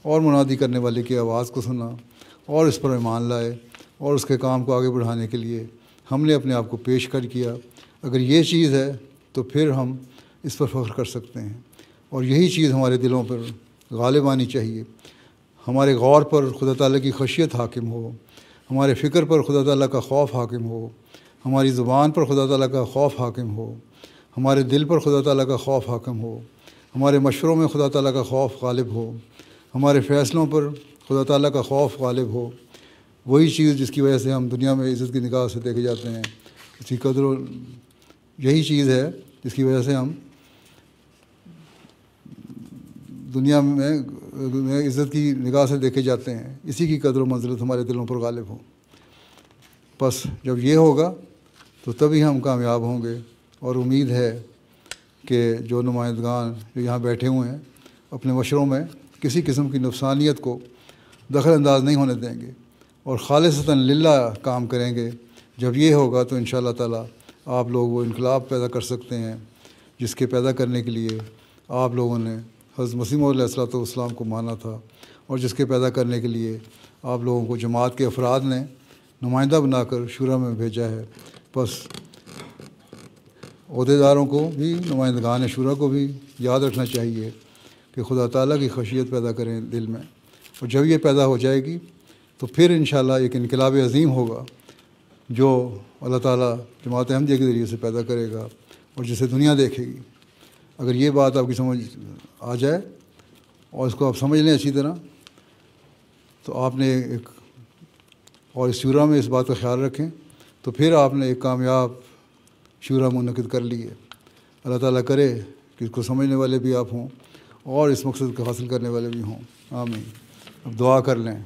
اور منادی کرنے والے کی آواز کو سنا اور اس پر ایمان لائے، اور اس کے کام کو آگے بڑھانے کے لیے ہم نے اپنے آپ کو پیش کر کیا۔ اگر یہ چیز ہے تو پھر ہم اس پر فخر کر سکتے ہیں، اور یہی چیز ہمارے دلوں پر غالب آنی چاہیے۔ ہمارے غور پر خدا تعالیٰ کی خشیت حاکم ہو، ہمارے فکر پر خدا تعالیٰ کا خوف حاکم ہو، ہماری زبان پر خدا تعالیٰ کا خوف حاکم ہو، ہمارے دل پر خدا تعالیٰ کا خوف حاکم ہو، ہمارے مشوروں میں خدا تعالیٰ کا خوف غالب ہو، ہمارے فیصلوں پر خدا تعالیٰ کا خوف غالب ہو۔ وہی چیز جس کی وجہ سے ہم دنیا میں عزت کی نگاہ سے دیکھے جاتے ہیں، اس کی قدر یہی چیز ہے جس کی وجہ سے ہم دنیا میں عزت کی نگاہ سے دیکھے جاتے ہیں۔ اسی کی قدر و منزلت ہمارے دلوں پر غالب ہو۔ بس جب یہ ہوگا تو تبھی ہم کامیاب ہوں گے، اور امید ہے کہ جو نمائندگان جو یہاں بیٹھے ہوئے ہیں اپنے مشوروں میں کسی قسم کی نفسانیت کو دخل انداز نہیں ہونے دیں گے اور خالصتاً للہ کام کریں گے۔ جب یہ ہوگا تو انشاءاللہ تعالیٰ آپ لوگ وہ انقلاب پیدا کر سکتے ہیں جس کے پیدا کرنے کے لیے آپ لوگوں نے حضرت مسیح موعود علیہ الصلوۃ والسلام کو مانا تھا، اور جس کے پیدا کرنے کے لیے آپ لوگوں کو جماعت کے افراد نے نمائندہ بنا کر شورا میں بھیجا ہے۔ بس عہدیداروں کو بھی، نمائندگان شورا کو بھی یاد رکھنا چاہیے کہ خدا تعالیٰ کی خشیت پیدا کریں دل میں، اور جب یہ پیدا ہو جائے گی تو پھر انشاءاللہ ایک انقلاب عظیم ہوگا جو اللہ تعالیٰ جماعت احمدیہ کے ذریعے سے پیدا کرے گا اور جسے دنیا دیکھے گی۔ اگر یہ بات آپ کی سمجھ آ جائے اور اس کو آپ سمجھ لیں اچھی طرح، تو آپ نے ایک، اور اس شورا میں اس بات کا خیال رکھیں تو پھر آپ نے ایک کامیاب شورا منعقد کر لی ہے۔ اللہ تعالیٰ کرے کہ اس کو سمجھنے والے بھی آپ ہوں اور اس مقصد کو حاصل کرنے والے بھی ہوں۔ آمین۔ اب دعا کر لیں۔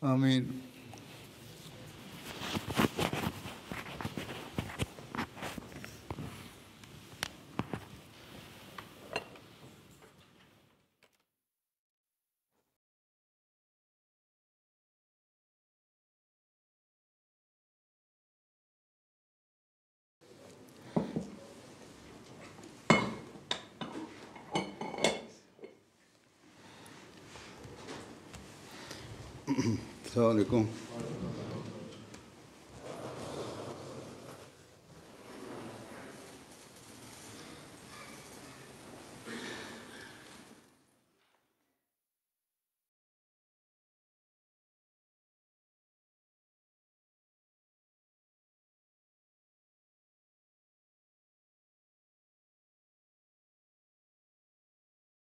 آمین. السلام علیکم.